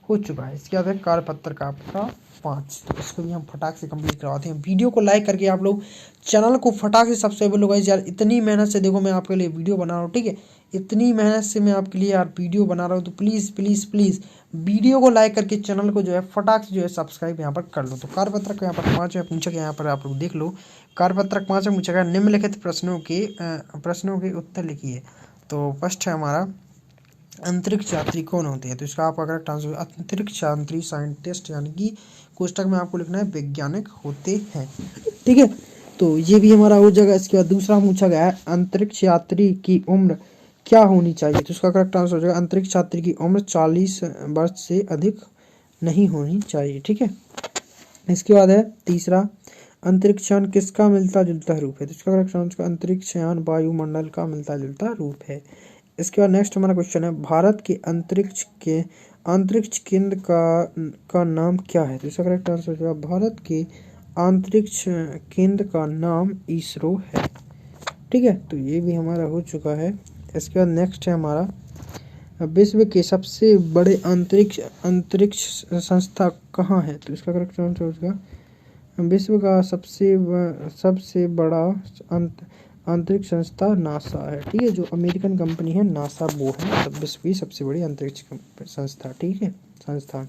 हो चुका है। इसके बाद है कारपत्र का आपका 5। तो इसको भी हम फटाक से कंप्लीट करवाते हैं। वीडियो को लाइक करके आप लोग चैनल को फटाक से सब्सक्राइब लो गाइस। यार इतनी मेहनत से देखो मैं आपके लिए वीडियो बना रहा हूँ। ठीक है, इतनी मेहनत से मैं आपके लिए यार वीडियो बना रहा हूँ, तो प्लीज़ प्लीज़ प्लीज़ वीडियो को लाइक करके चैनल को जो है फटाक से जो है सब्सक्राइब यहाँ पर कर लो। तो कारपत्रक यहाँ पर 5 में पूछा गया, यहाँ पर आप लोग देख लो। कारपत्रक 5 में पूछा गया निम्नलिखित प्रश्नों के उत्तर लिखिए। तो फर्स्ट है हमारा अंतरिक्ष यात्री कौन होते हैं, तो इसका आपका करेक्ट आंसर अंतरिक्ष यात्री साइंटिस्ट, यानी कि कोष्टक में आपको लिखना है वैज्ञानिक होते हैं। ठीक है, तो ये भी हमारा हो जाएगा। इसके बाद दूसरा पूछा गया है अंतरिक्ष यात्री की उम्र क्या होनी चाहिए, तो इसका करेक्ट आंसर हो जाएगा अंतरिक्ष यात्री की उम्र 40 वर्ष से अधिक नहीं होनी चाहिए। ठीक है, इसके बाद है तीसरा अंतरिक्षयान किसका मिलता जुलता रूप है, तो इसका करेक्ट आंसर अंतरिक्षयान वायुमंडल का मिलता जुलता रूप है। इसके बाद नेक्स्ट हमारा क्वेश्चन है भारत के अंतरिक्ष केंद्र का नाम क्या है, तो इसका करेक्ट आंसर है भारत के अंतरिक्ष केंद्र का नाम इसरो है। ठीक है, तो ये भी हमारा हो चुका है। इसके बाद नेक्स्ट है हमारा विश्व के सबसे बड़े अंतरिक्ष संस्था कहाँ है, तो इसका करेक्ट आंसर होगा विश्व का सबसे बड़ा अंतरिक्ष संस्था नासा है, ठीक है। जो अमेरिकन कंपनी है नासा, वो है विश्व की सबसे बड़ी अंतरिक्ष संस्था, ठीक है, संस्थान।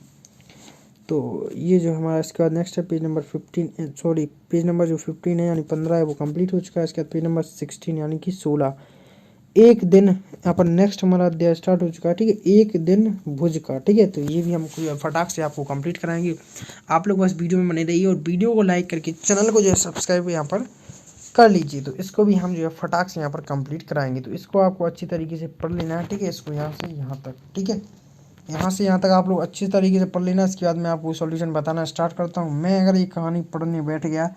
तो ये जो हमारा इसके बाद नेक्स्ट है page number 15, sorry page number जो 15 है यानी 15 है वो कंप्लीट हो चुका है। इसके बाद पेज नंबर 16 यानी कि 16, एक दिन यहाँ पर नेक्स्ट हमारा अध्याय स्टार्ट हो चुका है, ठीक है, एक दिन भुज का, ठीक है। तो ये भी हम फटाक से आपको कंप्लीट कराएंगे। आप लोग बस वीडियो में बने रहिए और वीडियो को लाइक करके चैनल को जो है सब्सक्राइब यहाँ पर कर लीजिए। तो इसको भी हम जो है फटाक से यहाँ पर कंप्लीट कराएंगे। तो इसको आपको अच्छी तरीके से पढ़ लेना है, ठीक है। इसको यहाँ से यहाँ तक, ठीक है, यहाँ से यहाँ तक आप लोग अच्छी तरीके से पढ़ लेना। इसके बाद मैं आपको सॉल्यूशन बताना स्टार्ट करता हूँ। मैं अगर ये कहानी पढ़ने बैठ गया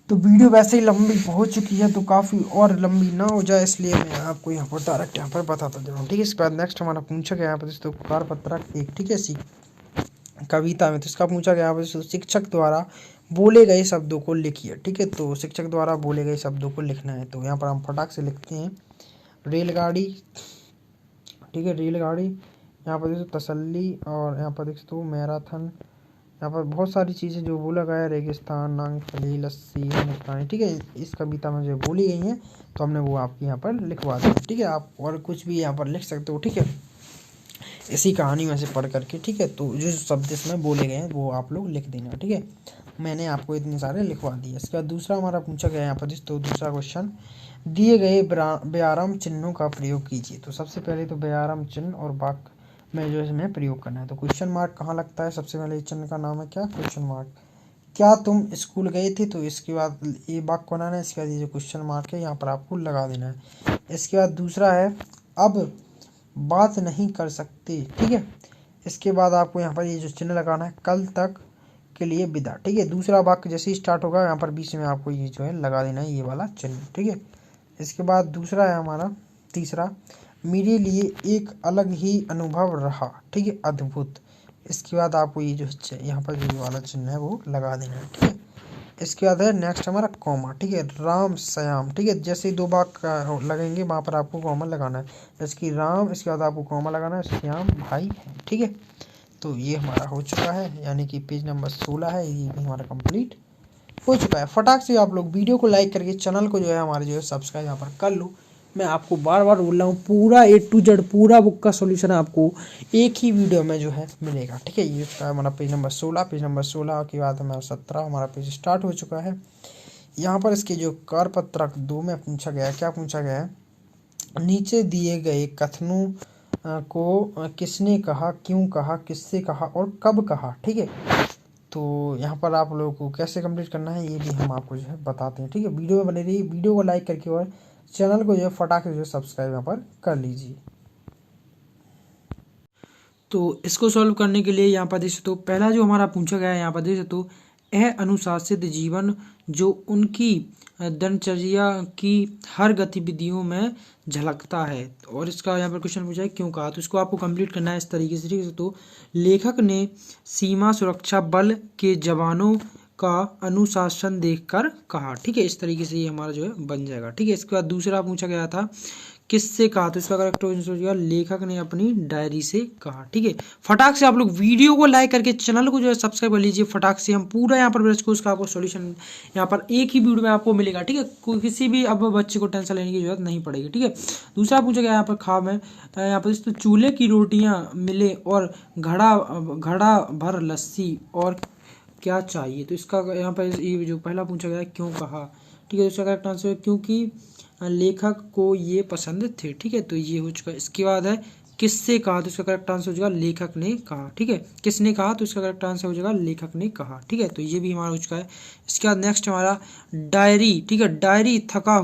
तो वीडियो वैसे ही लंबी हो चुकी है, तो काफ़ी और लंबी ना हो जाए, इसलिए मैं आपको यहाँ पर डायरेक्ट यहाँ पर बताता जा रहा हूँ, ठीक है। इसके बाद नेक्स्ट हमारा पूछा गया यहाँ पर दोस्तों कारपत्रक एक, ठीक है, कविता में। तो इसका पूछा गया यहाँ पर शिक्षक द्वारा बोले गए शब्दों को लिखिए, ठीक है। तो शिक्षक द्वारा बोले गए शब्दों को लिखना है। तो यहाँ पर हम फटाक से लिखते हैं रेलगाड़ी, ठीक है, रेलगाड़ी। यहाँ पर देखो तसल्ली, और यहाँ पर देखो मैराथन। यहाँ पर बहुत सारी चीज़ें जो बोला गया है, रेगिस्तान, नांगफली, लस्सी, हिंदुस्तानी, ठीक है, इस कविता में जो बोली गई हैं तो हमने वो आपके यहाँ पर लिखवा दिया, ठीक है। आप और कुछ भी यहाँ पर लिख सकते हो, ठीक है, इसी कहानी में से पढ़ करके, ठीक है। तो जो शब्द इसमें बोले गए हैं वो आप लोग लिख देना, ठीक है। मैंने आपको इतने सारे लिखवा दिए। इसके बाद दूसरा हमारा पूछा गया यहाँ पर तो दूसरा क्वेश्चन, दिए गए व्यायाम चिन्हों का प्रयोग कीजिए। तो सबसे पहले तो व्यायाम चिन्ह और वाक्य में जो इसमें प्रयोग करना है। तो क्वेश्चन मार्क कहाँ लगता है, सबसे पहले चिन्ह का नाम है क्या, क्वेश्चन मार्क। क्या तुम स्कूल गए थे, तो इसके बाद ये वाक्य बनाना है। इसके बाद ये जो क्वेश्चन मार्क है यहाँ पर आपको लगा देना है। इसके बाद दूसरा है अब बात नहीं कर सकते, ठीक है। इसके बाद आपको यहाँ पर ये जो चिन्ह लगाना है, कल तक के लिए विदा, ठीक है। दूसरा वाक्य जैसे ही स्टार्ट होगा यहाँ पर बीच में आपको ये जो है लगा देना है, ये वाला चिन्ह, ठीक है। इसके बाद दूसरा है हमारा तीसरा, मेरे लिए एक अलग ही अनुभव रहा, ठीक है, अद्भुत। इसके बाद आपको ये जो यहाँ पर जो वाला चिन्ह है वो लगा देना है, ठीक है। इसके बाद है नेक्स्ट हमारा कॉमा, ठीक है, राम श्याम, ठीक है। जैसे ही दो वाक्य लगेंगे वहाँ पर आपको कॉमा लगाना है, जैसे कि राम, इसके बाद आपको कॉमा लगाना है, श्याम भाई है, ठीक है। तो ये हमारा हो चुका है, यानी कि पेज नंबर 16 है, ये भी हमारा कंप्लीट हो चुका है। फटाक से आप लोग वीडियो को लाइक करके चैनल को जो है हमारे जो है सब्सक्राइब यहाँ पर कर लो। मैं आपको बार बार बोल रहा हूँ, पूरा A to Z पूरा बुक का सॉल्यूशन आपको एक ही वीडियो में जो है मिलेगा, ठीक है। ये हमारा पेज नंबर 16, पेज नंबर 16 के बाद हमारा 17 हमारा पेज स्टार्ट हो चुका है। यहाँ पर इसके जो कारपत्रक 2 में पूछा गया है, क्या पूछा गया है, नीचे दिए गए कथनों को किसने कहा, क्यों कहा, किससे कहा और कब कहा, ठीक है। तो यहाँ पर आप लोगों को कैसे कंप्लीट करना है ये भी हम आपको जो है बताते हैं, ठीक है। वीडियो में बने रहिए, वीडियो को लाइक करके और चैनल को जो है फटाक से जो है सब्सक्राइब यहाँ पर कर लीजिए। तो इसको सॉल्व करने के लिए यहाँ पर देख सकते हो, पहला जो हमारा पूछा गया है यहाँ पर देख सकते हो, यह अनुशासित जीवन जो उनकी दिनचर्या की हर गतिविधियों में झलकता है। और इसका यहाँ पर क्वेश्चन पूछा है क्यों कहा, तो इसको आपको कंप्लीट करना है इस तरीके से, ठीक है। तो लेखक ने सीमा सुरक्षा बल के जवानों का अनुशासन देखकर कहा, ठीक है। इस तरीके से ये हमारा जो है बन जाएगा, ठीक है। इसके बाद दूसरा पूछा गया था किससे कहा, तो इसका करेक्ट आंसर हो जाएगा लेखक ने अपनी डायरी से कहा, ठीक है। फटाक से आप लोग वीडियो को लाइक करके चैनल को जो है सब्सक्राइब कर लीजिए। फटाक से हम पूरा यहाँ पर ब्रश को उसका आपको सॉल्यूशन यहाँ पर एक ही वीडियो में आपको मिलेगा, ठीक है। कोई किसी भी अब बच्चे को टेंशन लेने की जरूरत नहीं पड़ेगी, ठीक है। दूसरा पूछा गया यहाँ पर खाब है, यहाँ पर तो चूल्हे की रोटियां मिले और घड़ा भर लस्सी और क्या चाहिए, तो इसका यहाँ पर ये जो पहला पूछा गया क्यों कहा, ठीक है। इसका करेक्ट आंसर है क्योंकि लेखक को ये पसंद थे, ठीक है। तो ये हो चुका है। इसके बाद है किससे कहा, तो इसका करेक्ट आंसर हो जाएगा लेखक ने कहा, ठीक है। किसने कहा, तो इसका करेक्ट आंसर हो जाएगा लेखक ने कहा, ठीक है। तो ये भी हमारा हो चुका है। इसके बाद नेक्स्ट हमारा डायरी, ठीक है, डायरी थका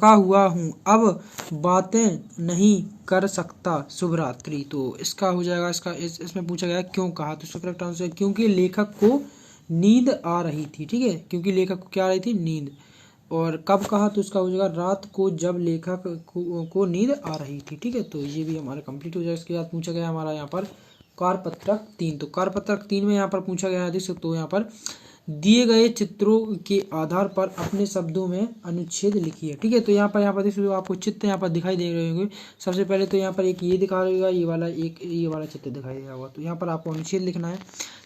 हुआ हूँ, अब बातें नहीं कर सकता, शुभ रात्रि। तो इसका हो जाएगा, इसमें पूछा गया क्यों कहा, तो इसका करेक्ट आंसर है क्योंकि लेखक को नींद आ रही थी, ठीक है। क्योंकि लेखक को क्या आ रही थी, नींद। और कब कहा, तो इसका हो जाएगा रात को जब लेखक को नींद आ रही थी, ठीक है। तो ये भी हमारा कंप्लीट हो जाएगा। इसके बाद पूछा गया हमारा यहाँ पर कारपत्रक 3, तो कारपत्रक 3 में यहाँ पर पूछा गया है तो यहाँ पर दिए गए चित्रों के आधार पर अपने शब्दों में अनुच्छेद लिखिए, ठीक है। तो यहाँ पर देख सकते हो आपको चित्र यहाँ पर दिखाई दे रहे होंगे। सबसे पहले तो यहाँ पर एक ये दिखा रहेगा, ये वाला चित्र दिखाई देगा। तो यहाँ पर आपको अनुच्छेद लिखना है।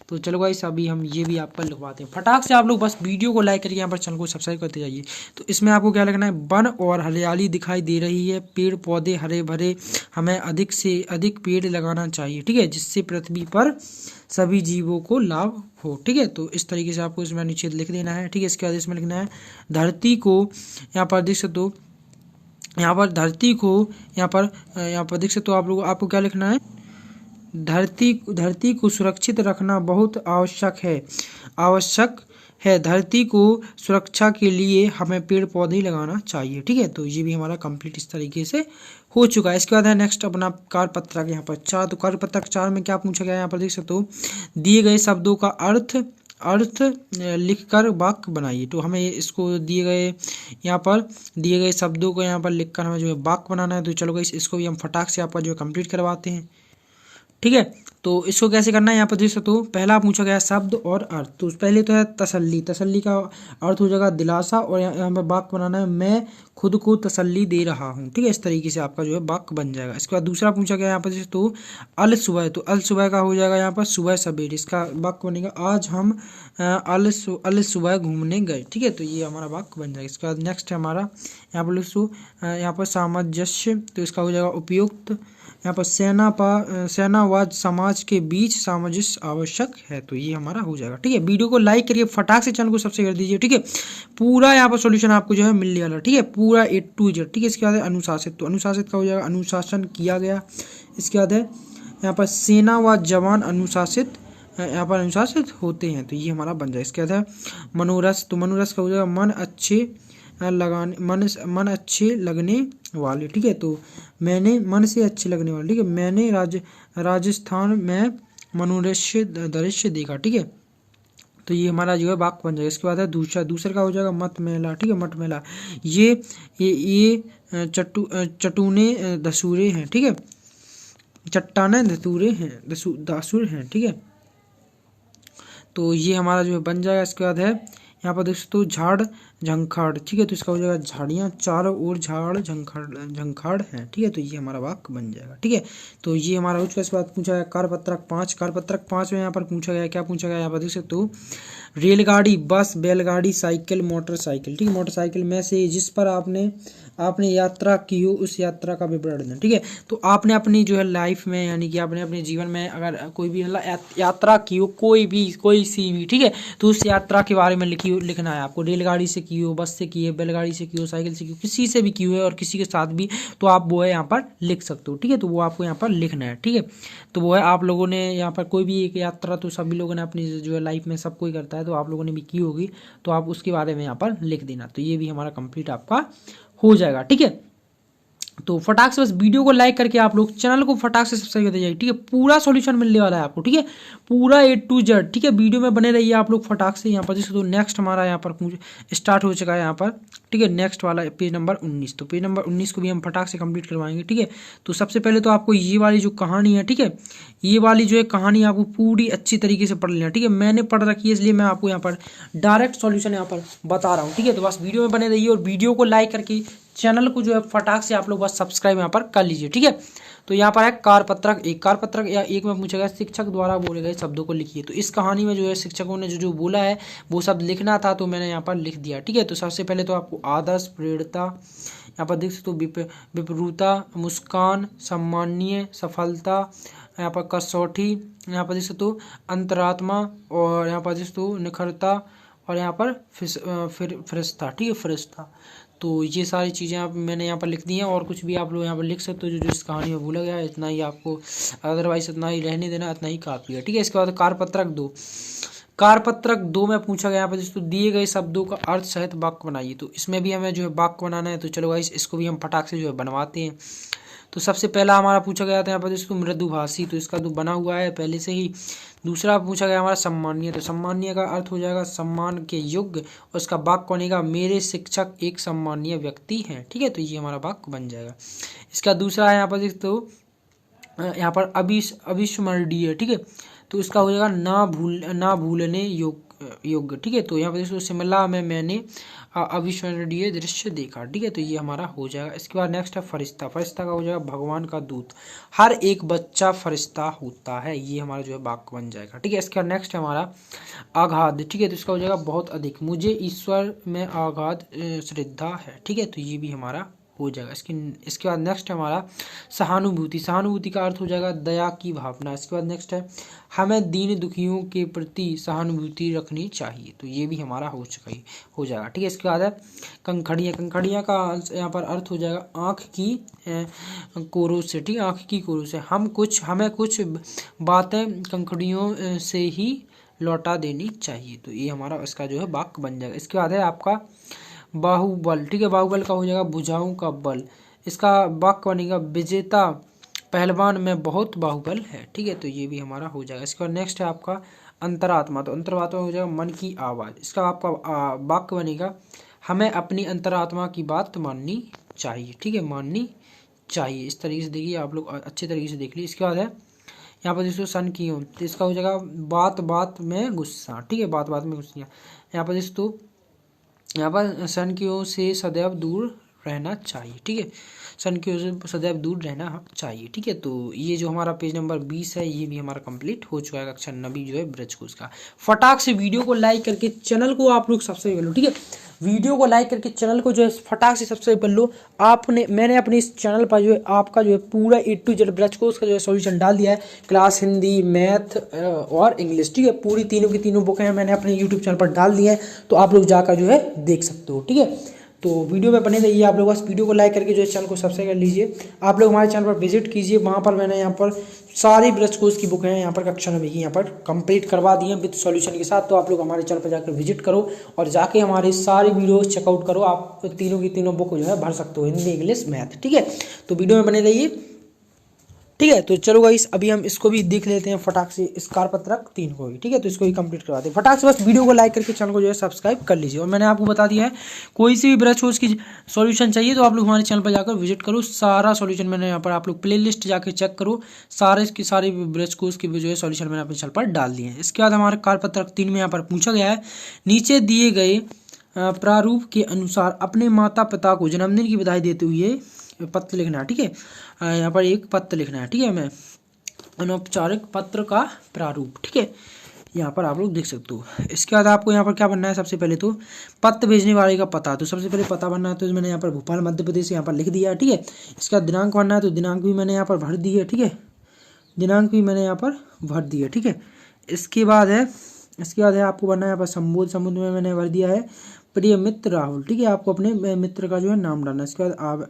तो चलो गाइस अभी हम ये भी आप पर लिखवाते हैं। फटाक से आप लोग बस वीडियो को लाइक करके यहाँ पर चैनल को सब्सक्राइब करते जाइए। तो इसमें आपको क्या लिखना है, वन और हरियाली दिखाई दे रही है, पेड़ पौधे हरे भरे, हमें अधिक से अधिक पेड़ लगाना चाहिए, ठीक है, जिससे पृथ्वी पर सभी जीवों को लाभ हो, ठीक है। तो इस तरीके से आपको इसमें नीचे लिख देना है, ठीक है। इसके बाद इसमें लिखना है धरती को, यहाँ पर देख सकते हो, यहाँ पर धरती को, यहाँ पर देख सकते हो आप लोग, आपको क्या लिखना है, धरती को सुरक्षित रखना बहुत आवश्यक है। धरती को सुरक्षा के लिए हमें पेड़ पौधे लगाना चाहिए, ठीक है। तो ये भी हमारा कंप्लीट इस तरीके से हो चुका है। इसके बाद है नेक्स्ट अपना कार्यपत्रक यहाँ पर 4। तो कार्यपत्रक 4 में क्या पूछा गया है, यहाँ पर देख सकते हो, दिए गए शब्दों का अर्थ लिखकर वाक्य बनाइए। तो हमें इसको दिए गए, यहाँ पर दिए गए शब्दों को यहाँ पर लिखकर हमें जो है वाक्य बनाना है। तो चलो गाइस इसको भी हम फटाक से आपका जो है कंप्लीट करवाते हैं, ठीक है। तो इसको कैसे करना है, यहाँ पर देख सकते हो, पहला पूछा गया शब्द और अर्थ। तो पहले तो है तसल्ली, तसल्ली का अर्थ हो जाएगा दिलासा, और यहाँ पर वाक्य बनाना है मैं खुद को तसल्ली दे रहा हूँ, ठीक है। इस तरीके से आपका जो है वाक्य बन जाएगा। इसके बाद दूसरा पूछा गया यहाँ पर देख सकते हो अल सुबह। तो अल सुबह का हो जाएगा यहाँ पर सुबह सवेरे, इसका वाक्य बनेगा आज हम अल सुबह घूमने गए, ठीक है। तो ये हमारा वाक्य बन जाएगा। इसके बाद नेक्स्ट है हमारा यहाँ पर यहाँ पर सामंजस्य। तो इसका हो जाएगा उपयुक्त। यहाँ पर सेना व समाज के बीच सामंजस्य आवश्यक है। तो ये हमारा हो जाएगा, ठीक है। वीडियो को लाइक करिए, फटाक से चैनल को सब्सक्राइब कर दीजिए, ठीक है। पूरा यहाँ पर सॉल्यूशन आपको जो है मिलने वाला, ठीक है, पूरा A to Z, ठीक है। इसके बाद है अनुशासित। तो अनुशासित का हो जाएगा अनुशासन किया गया। इसके बाद है यहाँ पर सेना व जवान अनुशासित, यहाँ पर अनुशासित होते हैं। तो ये हमारा बन जाएगा। इसके बाद है मनोरस। तो मनोरस का हो जाएगा मन अच्छे लगने वाले, ठीक है। तो मैंने मन से अच्छे लगने वाले, ठीक है। मैंने राजस्थान में मनोरस्य दृश्य देखा, ठीक है। तो ये हमारा जो है वाक्य बन जाएगा। इसके बाद है दूसरा का हो जाएगा मत मेला, ठीक है, मत मेला। ये चटूने दसूरे हैं, ठीक है, चट्टाने धतूरे हैं, दासुर हैं, ठीक है। तो ये हमारा जो है बन जाएगा। इसके बाद है यहाँ पर देख सकते हो झाड़ झंखाड़, ठीक है। तो इसका हो जाएगा झाड़ियाँ चारों ओर झाड़ झंखाड़ हैं, ठीक है। तो ये हमारा वाक्य बन जाएगा, ठीक है। तो ये हमारा हो चुका। इसके बाद पूछा गया कार्यपत्रक 5। कार्यपत्रक 5 में यहाँ पर पूछा गया, क्या पूछा गया यहाँ पर देख सकते हो, रेलगाड़ी, बस, बैलगाड़ी, साइकिल, मोटरसाइकिल, ठीक है। मोटरसाइकिल में से जिस पर आपने यात्रा की हो उस यात्रा का विवरण दें, ठीक है। तो आपने अपनी जो है लाइफ में, यानी कि आपने अपने जीवन में अगर कोई भी यात्रा की हो, कोई सी भी, ठीक है, तो उस यात्रा के बारे में लिखना है आपको। रेलगाड़ी से की हो, बस से की है, बैलगाड़ी से की हो, साइकिल से की हो, किसी से भी की हो और किसी के साथ भी, तो आप वो है यहाँ पर लिख सकते हो, ठीक है। तो वो आपको यहाँ पर लिखना है, ठीक है। तो वो है आप लोगों ने यहाँ पर कोई भी एक यात्रा, तो सभी लोगों ने अपनी जो है लाइफ में सब कोई करता है, तो आप लोगों ने भी की होगी, तो आप उसके बारे में यहाँ पर लिख देना। तो ये भी हमारा कंप्लीट आपका हो जाएगा, ठीक है। तो फटाक से बस वीडियो को लाइक करके आप लोग चैनल को फटाक से सब्सक्राइब करते जाइए, ठीक है। पूरा सॉल्यूशन मिलने वाला है आपको, ठीक है, पूरा A to Z, ठीक है। वीडियो में बने रहिए आप लोग फटाक से। यहाँ पर जैसे तो नेक्स्ट हमारा यहाँ पर स्टार्ट हो चुका है यहाँ पर, ठीक है। नेक्स्ट वाला पेज नंबर 19। तो पेज नंबर 19 को भी हम फटाक से कंप्लीट करवाएंगे, ठीक है। तो सबसे पहले तो आपको ये वाली जो कहानी है, ठीक है, ये वाली जो है कहानी आपको पूरी अच्छी तरीके से पढ़ लेना, ठीक है। मैंने पढ़ रखी है इसलिए मैं आपको यहाँ पर डायरेक्ट सॉल्यूशन यहाँ पर बता रहा हूँ, ठीक है। तो बस वीडियो में बने रहिए और वीडियो को लाइक करके चैनल को जो है फटाक से आप लोग बस सब्सक्राइब यहाँ पर कर लीजिए, ठीक है। तो यहाँ पर है कार्यपत्रक 1। कार्यपत्रक या 1 में पूछा गया शिक्षक द्वारा बोले गए शब्दों को लिखिए। तो इस कहानी में जो है शिक्षकों ने जो बोला है वो शब्द लिखना था, तो मैंने यहाँ पर लिख दिया, ठीक है। तो सबसे पहले तो आपको आदर्श, प्रेरणा, यहाँ पर देख सकते हो विपरुता, मुस्कान, सम्मानीय, सफलता, यहाँ पर कसौटी, यहाँ पर देख सकते हो अंतरात्मा, और यहाँ पर देख सकते हो निखरता, और यहाँ पर फरिश्ता, ठीक है, फरिश्ता। तो ये सारी चीज़ें आप मैंने यहाँ पर लिख दी हैं, और कुछ भी आप लोग यहाँ पर लिख सकते हो जो इस कहानी में भूला गया है, इतना ही आपको, अदरवाइज इतना ही रहने देना, इतना ही काफ़ी है, ठीक है। इसके बाद कार्यपत्रक 2। कार्यपत्रक 2 में पूछा गया यहाँ पर जिसको दिए गए शब्दों का अर्थ सहित वाक्य बनाइए। तो इसमें भी हमें जो है वाक्य बनाना है। तो चलो गाइस इसको भी हम फटाक से जो है बनवाते हैं। तो सबसे पहला हमारा पूछा गया था यहाँ पर जिसको मृदुभाषी, तो इसका तो बना हुआ है पहले से ही। दूसरा पूछा गया हमारा सम्मानीय। तो सम्मानीय का अर्थ हो जाएगा सम्मान के योग्य, और उसका वाक्य बनेगा मेरे शिक्षक एक सम्मानीय व्यक्ति हैं, ठीक है। तो ये हमारा वाक्य बन जाएगा। इसका दूसरा है यहाँ पर देख तो यहाँ पर अविस्मरणीय, ठीक है। तो इसका हो जाएगा ना भूलने योग्य। ठीक है, तो यहाँ पर देखो शिमला में मैंने अविस्मरणीय दृश्य देखा। ठीक है, तो ये हमारा हो जाएगा। इसके बाद नेक्स्ट है फरिश्ता। फरिश्ता का हो जाएगा भगवान का दूत। हर एक बच्चा फरिश्ता होता है, ये हमारा जो है वाक्य बन जाएगा। ठीक है, इसके बाद नेक्स्ट है हमारा आघात। ठीक है, तो इसका हो जाएगा बहुत अधिक। मुझे ईश्वर में आघात श्रद्धा है। ठीक है, तो ये भी हमारा हो जाएगा। इसके बाद नेक्स्ट है हमारा सहानुभूति। सहानुभूति का अर्थ हो जाएगा दया की भावना। इसके बाद नेक्स्ट है हमें दीन दुखियों के प्रति सहानुभूति रखनी चाहिए। तो ये भी हमारा हो जाएगा। ठीक है, इसके बाद है कंखड़ियाँ। कंखड़ियाँ का यहाँ पर अर्थ हो जाएगा आँख की कोरों से। ठीक है, आँख की कोरों से हमें कुछ बातें कंखड़ियों से ही लौटा देनी चाहिए। तो ये हमारा इसका जो है वाक्य बन जाएगा। इसके बाद है आपका बाहुबल। ठीक है, बाहुबल का हो जाएगा भुजाओं का बल। इसका वाक्य बनेगा विजेता पहलवान में बहुत बाहुबल है। ठीक है, तो ये भी हमारा हो जाएगा। इसके बाद नेक्स्ट है आपका अंतरात्मा। तो अंतरात्मा हो जाएगा मन की आवाज़। इसका आपका वाक्य बनेगा हमें अपनी अंतरात्मा की बात माननी चाहिए। ठीक है, माननी चाहिए। इस तरीके से देखिए आप लोग अच्छे तरीके से देख लीजिए। इसके बाद है यहाँ पर दोस्तों सन की ओर। तो इसका हो जाएगा बात बात में गुस्सा। ठीक है, बात बात में गुस्सा। यहाँ पर दोस्तों यहाँ पर सन की ओर से सदैव दूर रहना चाहिए। ठीक है, सन की ओर से सदैव दूर रहना चाहिए। ठीक है, तो ये जो हमारा पेज नंबर 20 है ये भी हमारा कंप्लीट हो चुका है कक्षा 9वीं जो है ब्रजकोश का। फटाक से वीडियो को लाइक करके चैनल को आप लोग सब्सक्राइब कर लो। ठीक है, वीडियो को लाइक करके चैनल को जो है फटाक से सब्सक्राइब कर लो। मैंने अपने इस चैनल पर जो है आपका जो है पूरा A to Z ब्रजकोश का जो है सॉल्यूशन डाल दिया है। क्लास हिंदी, मैथ और इंग्लिश। ठीक है, पूरी तीनों की तीनों बुकें मैंने अपने यूट्यूब चैनल पर डाल दी हैं, तो आप लोग जाकर जो है देख सकते हो। ठीक है, तो वीडियो में बने रहिए आप लोग, बस वीडियो को लाइक करके जो है चैनल को सब्सक्राइब कर लीजिए। आप लोग हमारे चैनल पर विजिट कीजिए, वहाँ पर मैंने यहाँ पर सारी ब्रजकोश की बुक हैं यहाँ पर कक्षा 9वीं की यहाँ पर कंप्लीट करवा दी हैं विद सॉल्यूशन के साथ। तो आप लोग हमारे चैनल पर जाकर विजिट करो और जाके हमारी सारी वीडियो चेकआउट करो। आप तीनों की तीनों बुक जो है भर सकते हो, हिंदी, इंग्लिश, मैथ। ठीक है, तो वीडियो में बने रहिए। ठीक है, तो चलो गाइस अभी हम इसको भी देख लेते हैं फटाक से, इस कारपत्रक 3 को भी। ठीक है, तो इसको भी कंप्लीट करवाते हैं फटाक से। बस वीडियो को लाइक करके चैनल को जो है सब्सक्राइब कर लीजिए। और मैंने आपको बता दिया है कोई सी भी ब्रजकोश की सॉल्यूशन चाहिए तो आप लोग हमारे चैनल पर जाकर विजिट करो। सारा सॉल्यूशन मैंने यहाँ पर आप लोग प्ले लिस्ट जाकर चेक करो, सारे ब्रजकोश की जो है सॉल्यूशन मैंने अपने चैनल पर डाल दिए हैं। इसके बाद हमारे कारपत्रक 3 में यहाँ पर पूछा गया है नीचे दिए गए प्रारूप के अनुसार अपने माता पिता को जन्मदिन की बधाई देते हुए पत्र लिखना है। ठीक है, यहाँ पर एक पत्र लिखना है। ठीक है, मैं अनौपचारिक पत्र का प्रारूप। ठीक है, यहाँ पर आप लोग देख सकते हो। इसके बाद आपको यहाँ पर क्या बनना है, सबसे पहले तो पत्र भेजने वाले का पता। तो सबसे पहले पता बनना है, तो मैंने यहाँ पर भोपाल मध्य प्रदेश यहाँ पर लिख दिया। ठीक है, इसके बाद दिनांक बनना है, तो दिनांक भी मैंने यहाँ पर भर दी है। ठीक है, दिनांक भी मैंने यहाँ पर भर दी है। ठीक है, इसके बाद है आपको बनना है यहाँ पर संबोध में मैंने भर दिया है प्रिय मित्र राहुल। ठीक है, आपको अपने मित्र का जो है नाम डालना है। इसके बाद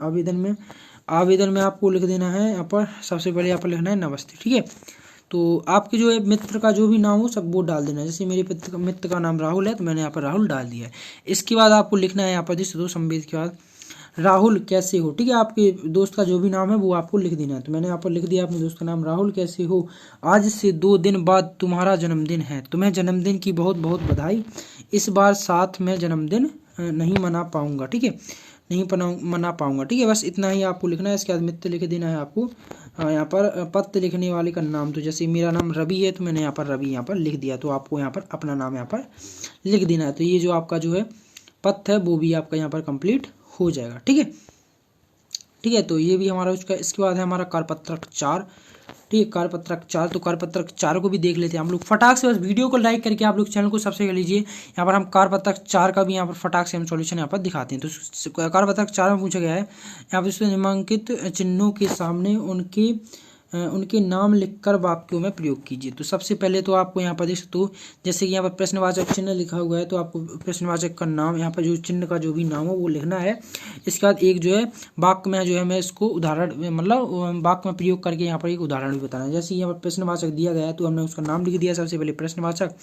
आवेदन में आपको लिख देना है यहाँ पर, सबसे पहले यहाँ पर लिखना है नमस्ते। ठीक है, तो आपके जो है मित्र का जो भी नाम हो सब वो डाल देना है। जैसे मेरे मित्र का नाम राहुल है तो मैंने यहाँ पर राहुल डाल दिया है। इसके बाद आपको लिखना है यहाँ पर जिस 2 संवेद के बाद राहुल कैसे हो। ठीक है, आपके दोस्त का जो भी नाम है वो आपको लिख देना है। तो मैंने यहाँ पर लिख दिया अपने दोस्त का नाम राहुल कैसे हो। आज से 2 दिन बाद तुम्हारा जन्मदिन है, तुम्हें जन्मदिन की बहुत बहुत बधाई। इस बार साथ में जन्मदिन नहीं मना पाऊंगा। ठीक है, नहीं मना पाऊंगा। ठीक है, बस इतना ही आपको लिखना है। इसके बाद मित्र लिख देना है आपको यहाँ पर पत्र लिखने वाले का नाम। तो जैसे मेरा नाम रवि है तो मैंने यहाँ पर रवि यहाँ पर लिख दिया, तो आपको यहाँ पर अपना नाम यहाँ पर लिख देना है। तो ये जो आपका जो है पत्र है वो भी आपका यहाँ पर कंप्लीट हो जाएगा। ठीक है, तो ये भी हमारा उसका। इसके बाद है हमारा कारपत्रक 4। ठीक है, कारपत्रक 4, तो कारपत्रक 4 को भी देख लेते हैं हम लोग फटाक से। बस वीडियो को लाइक करके आप लोग चैनल को सब्सक्राइब कर लीजिए। यहाँ पर हम कारपत्रक 4 का भी यहाँ पर फटाक से हम सॉल्यूशन यहाँ पर दिखाते हैं। तो कारपत्रक 4 में पूछा गया है यहाँ पर निम्नलिखित चिन्हों के सामने उनके नाम लिखकर वाक्यों में प्रयोग कीजिए। तो सबसे पहले तो आपको यहाँ पर देख सकते हो, जैसे कि यहाँ पर प्रश्नवाचक चिन्ह लिखा हुआ है तो आपको प्रश्नवाचक का नाम यहाँ पर जो चिन्ह का जो भी नाम हो वो लिखना है। इसके बाद एक जो है वाक्य में जो है मैं इसको उदाहरण मतलब वाक्य में प्रयोग करके यहाँ पर एक उदाहरण भी बताना है। जैसे यहाँ पर प्रश्नवाचक दिया गया है तो हमने उसका नाम लिख दिया सबसे पहले प्रश्नवाचक,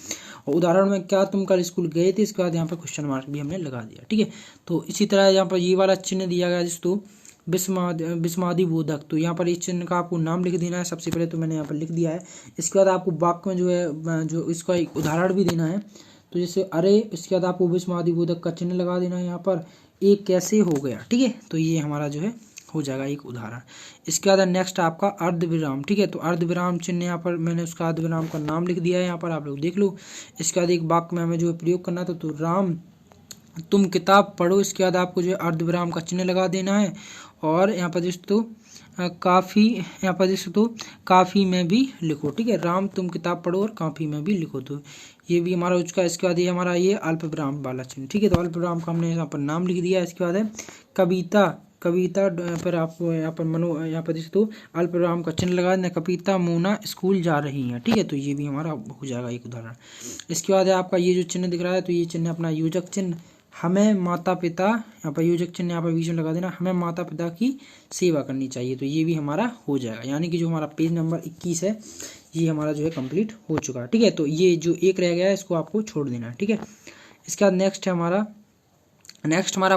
और उदाहरण में क्या तुम कल स्कूल गए थे, इसके बाद यहाँ पर क्वेश्चन मार्क भी हमने लगा दिया। ठीक है, तो इसी तरह यहाँ पर ये वाला चिन्ह दिया गया जिसको विस्मादि बोधक, तो यहाँ पर इस चिन्ह का आपको नाम लिख देना है सबसे पहले, तो मैंने यहाँ पर लिख दिया है। इसके बाद आपको वाक्य में जो है जो इसका एक उदाहरण भी देना है। तो जैसे अरे, इसके बाद आपको विस्मादि बोधक का चिन्ह लगा देना है यहाँ पर, एक कैसे हो गया। ठीक है, तो ये हमारा जो है हो जाएगा एक उदाहरण। इसके बाद नेक्स्ट आपका अर्धविराम, ठीक है। तो अर्धविराम चिन्ह यहाँ पर मैंने उसका अर्धविराम का नाम लिख दिया है, यहाँ पर आप लोग देख लो। इसके बाद एक वाक्य में हमें जो प्रयोग करना था, तो राम तुम किताब पढ़ो, इसके बाद आपको जो है अर्धविराम का चिन्ह लगा देना है। और यहाँ पर दोस्तों काफ़ी, यहाँ पर दोस्तों काफ़ी में भी लिखो, ठीक है। राम तुम किताब पढ़ो और काफ़ी में भी लिखो, तो ये भी हमारा हो चुका है। इसके बाद ये हमारा ये अल्पविराम वाला चिन्ह, ठीक है। तो अल्पविराम का हमने यहाँ पर नाम लिख दिया। इसके बाद है कविता, कविता पर आपको यहाँ पर यहाँ पर दोस्तों अल्पविराम का चिन्ह लगा देना। कविता मोना स्कूल जा रही हैं, ठीक है। तो ये भी हमारा हो जाएगा एक उदाहरण। इसके बाद है आपका ये जो चिन्ह दिख रहा है, तो ये चिन्ह अपना योजक चिन्ह, हमें माता पिता, यहाँ पर योजक चिन्ह यहाँ पर बीच में लगा देना, हमें माता पिता की सेवा करनी चाहिए। तो ये भी हमारा हो जाएगा, यानी कि जो हमारा पेज नंबर 21 है ये हमारा जो है कंप्लीट हो चुका है, ठीक है। तो ये जो एक रह गया है इसको आपको छोड़ देना है, ठीक है। इसके बाद नेक्स्ट हमारा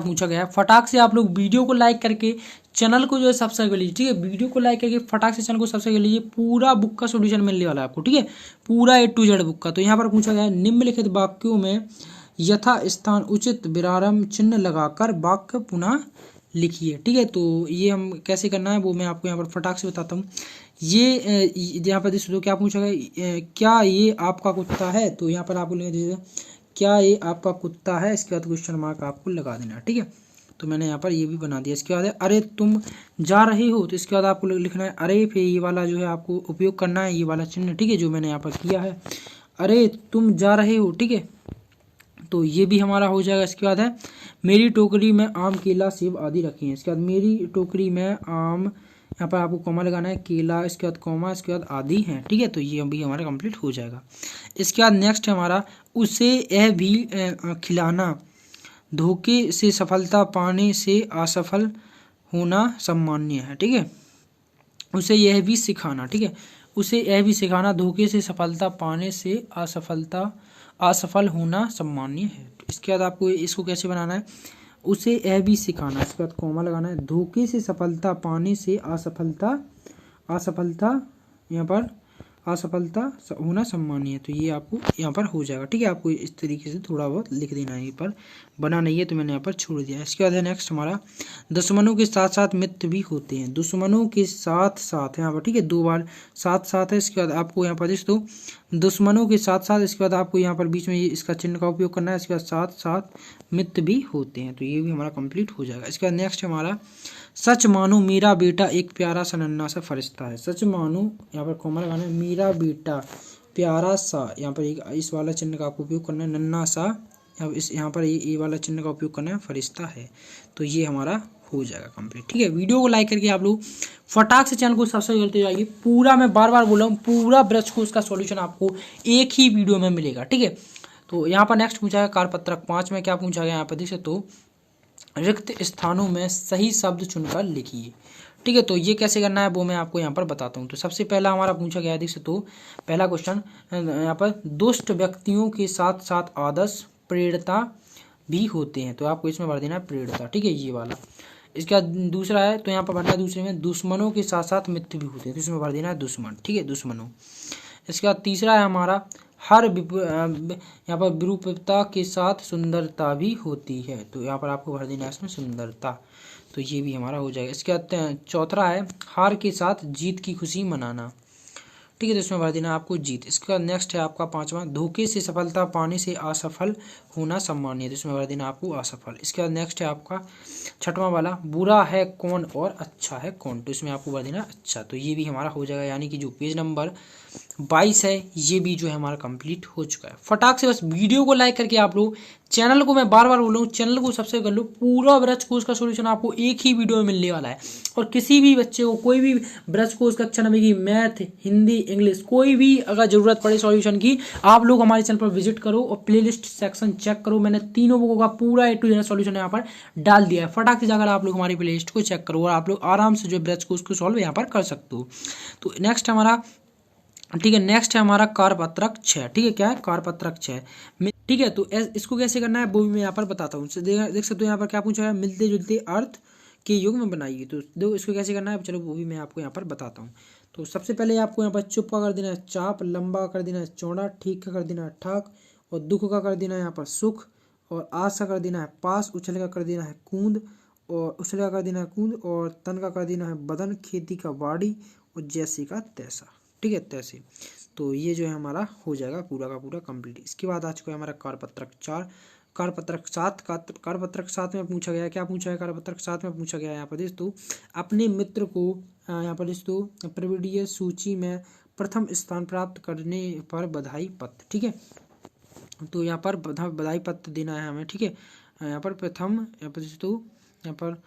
पूछा गया है, फटाक से आप लोग वीडियो को लाइक करके चैनल को जो है सब्सक्राइब कर लीजिए, ठीक है। वीडियो को लाइक करके फटाक से चैनल को सब्सक्राइब कर लीजिए, पूरा बुक का सोल्यूशन मिलने वाला है आपको, ठीक है, पूरा A to Z बुक का। तो यहाँ पर पूछा गया है, निम्नलिखित वाक्यों में यथा स्थान उचित विराम चिन्ह लगाकर वाक्य पुनः लिखिए, ठीक है। तो ये हम कैसे करना है वो मैं आपको यहाँ पर फटाक से बताता हूँ। ये यहाँ पर दोस्तों क्या पूछा गया, क्या ये आपका कुत्ता है, तो यहाँ पर आपको लिखना, क्या ये आपका कुत्ता है, इसके बाद क्वेश्चन मार्क आपको लगा देना, ठीक है। तो मैंने यहाँ पर ये भी बना दिया। इसके बाद है अरे तुम जा रहे हो, तो इसके बाद आपको लिखना है अरे, फिर ये वाला जो है आपको उपयोग करना है, ये वाला चिन्ह, ठीक है, जो मैंने यहाँ पर किया है, अरे तुम जा रहे हो, ठीक है। तो ये भी हमारा हो जाएगा। इसके बाद है मेरी टोकरी में आम केला सेब आदि रखे हैं, इसके बाद मेरी टोकरी में आम, यहाँ पर आपको कॉमा लगाना है, केला, इसके बाद कॉमा, इसके बाद आदि हैं, ठीक है। तो ये भी हमारा कंप्लीट हो जाएगा। इसके बाद नेक्स्ट हमारा उसे यह भी खिलाना, धोखे से सफलता पाने से असफल होना सम्मान्य है, ठीक है। उसे यह भी सिखाना, ठीक है, उसे यह भी सिखाना, धोखे से सफलता पाने से असफल होना सम्मान्य है। इसके बाद आपको इसको कैसे बनाना है, उसे यह भी सिखाना, इसके बाद कॉमा लगाना है, धोखे से सफलता पाने से असफलता यहाँ पर असफलता होना सम्मान्य है। तो ये आपको यहाँ पर हो जाएगा, ठीक है। आपको इस तरीके से थोड़ा बहुत लिख देना है, ये पर बना नहीं है तो मैंने यहाँ पर छोड़ दिया। इसके बाद है नेक्स्ट हमारा दुश्मनों के साथ साथ मित्र भी होते हैं, दुश्मनों के साथ साथ यहाँ पर, ठीक है, 2 बार साथ साथ है। इसके बाद आपको यहाँ पर दोस्तों दुश्मनों के साथ साथ, इसके बाद आपको यहाँ पर बीच में इसका चिन्ह का उपयोग करना है। इसके बाद साथ साथ मित्र भी होते हैं, तो ये भी हमारा कंप्लीट हो जाएगा। इसके बाद नेक्स्ट हमारा सच मानो मेरा बेटा एक प्यारा सा नन्हा सा फरिश्ता है, सच मानो, यहाँ पर कॉमा लगाना है, मेरा बेटा प्यारा सा, यहाँ पर एक इस वाला चिन्ह का आपको उपयोग करना है, नन्हा सा, यहाँ पर ये वाला चिन्ह का उपयोग करना है, फरिश्ता है। तो ये हमारा हो जाएगा कंप्लीट, ठीक है। वीडियो को लाइक करके आप लोग फटाक से चैनल को सब्सक्राइब करते जाइए। पूरा मैं बार बार बोल रहा हूँ, पूरा ब्रजकोश का सॉल्यूशन आपको एक ही वीडियो में मिलेगा, ठीक है। तो यहाँ पर नेक्स्ट पूछा है कार्यपत्रक 5 में क्या पूछा गया, यहाँ पर देख सकते हो, रिक्त स्थानों में सही शब्द चुनकर लिखिए, ठीक है। तो ये कैसे करना है वो मैं आपको यहाँ पर बताता हूँ। तो सबसे पहला हमारा पूछा गया है, देख सकते हो, पहला क्वेश्चन यहाँ पर दुष्ट व्यक्तियों के साथ साथ आदर्श प्रेरणा भी होते हैं, तो आपको इसमें भर देना है प्रेरणा, ठीक है, ये वाला। इसके बाद दूसरा है, तो यहाँ पर भरना है दूसरे में दुश्मनों के साथ साथ मित्र भी होते हैं, तो इसमें भर देना है दुश्मन, ठीक है, दुश्मनों। इसके बाद तीसरा है हमारा हर यहाँ पर विरूपता के साथ सुंदरता भी होती है, तो यहाँ पर आपको भर देना है इसमें सुंदरता, तो ये भी हमारा हो जाएगा। इसके बाद चौथा है हार के साथ जीत की खुशी मनाना, ठीक है, तो इसमें भर देना आपको जीत। इसके बाद नेक्स्ट है आपका 5वां, धोखे से सफलता पाने से असफल होना सम्मान्य है, तो इसमें भर देना आपको असफल। इसके बाद नेक्स्ट है आपका 6वां वाला, बुरा है कौन और अच्छा है कौन, तो इसमें आपको भर देना अच्छा, तो ये भी हमारा हो जाएगा। यानी कि जो पेज नंबर 22 है ये भी जो है हमारा कंप्लीट हो चुका है। फटाक से बस वीडियो को लाइक करके आप लोग चैनल को, मैं बार बार बोल रहा हूँ, चैनल को सब्सक्राइब कर लो। पूरा ब्रजकोश का सॉल्यूशन आपको एक ही वीडियो में मिलने वाला है। और किसी भी बच्चे को कोई भी ब्रजकोश कक्षा 9 की मैथ, हिंदी, इंग्लिश, कोई भी अगर जरूरत पड़े सॉल्यूशन की, आप लोग हमारे चैनल पर विजिट करो और प्लेलिस्ट सेक्शन चेक करो। मैंने तीनों बुकों का पूरा A to Z सॉल्यूशन यहाँ पर डाल दिया है। फटाक से जाकर आप लोग हमारी प्लेलिस्ट को चेक करो और आप लोग आराम से जो ब्रजकोश को सॉल्व यहाँ पर कर सकते हो। तो नेक्स्ट हमारा, ठीक है, नेक्स्ट है हमारा कार्यपत्रक 6, ठीक है, क्या है, कार्यपत्रक 6, ठीक है। तो इसको कैसे करना है वो भी मैं यहाँ पर बताता हूँ। देख सकते हो यहाँ पर क्या पूछा है, मिलते जुलते अर्थ के युग में बनाइए, तो देखो इसको कैसे करना है, चलो वो भी मैं आपको यहाँ पर बताता हूँ। तो सबसे पहले आपको यहाँ पर चुप का कर देना है चाप, लंबा कर देना है चौड़ा, ठीक का कर देना है ठाक, और दुख का कर देना है यहाँ पर सुख, और आस का कर देना है पास, उछल का कर देना है कूंद, और उसने का कर देना है कूद, और तन का कर देना है बदन, खेती का बाड़ी, और जैसे का तैसा, ठीक है, तैसे। तो ये जो है हमारा हो जाएगा पूरा का पूरा कंप्लीट। इसके बाद आ चुका है हमारा कार्यपत्रक 4। कार्यपत्रक 7 का कार्यपत्रक 7 में पूछा गया है, क्या पूछा है कार्यपत्रक 7 में पूछा गया है यहाँ पर दोस्तों, अपने मित्र को यहाँ पर दोस्तों प्रविडीय सूची में प्रथम स्थान प्राप्त करने पर बधाई पत्र, ठीक है। तो यहाँ पर बधाई पत्र देना है हमें, ठीक है। यहाँ पर यहाँ पर दोस्तों यहाँ पर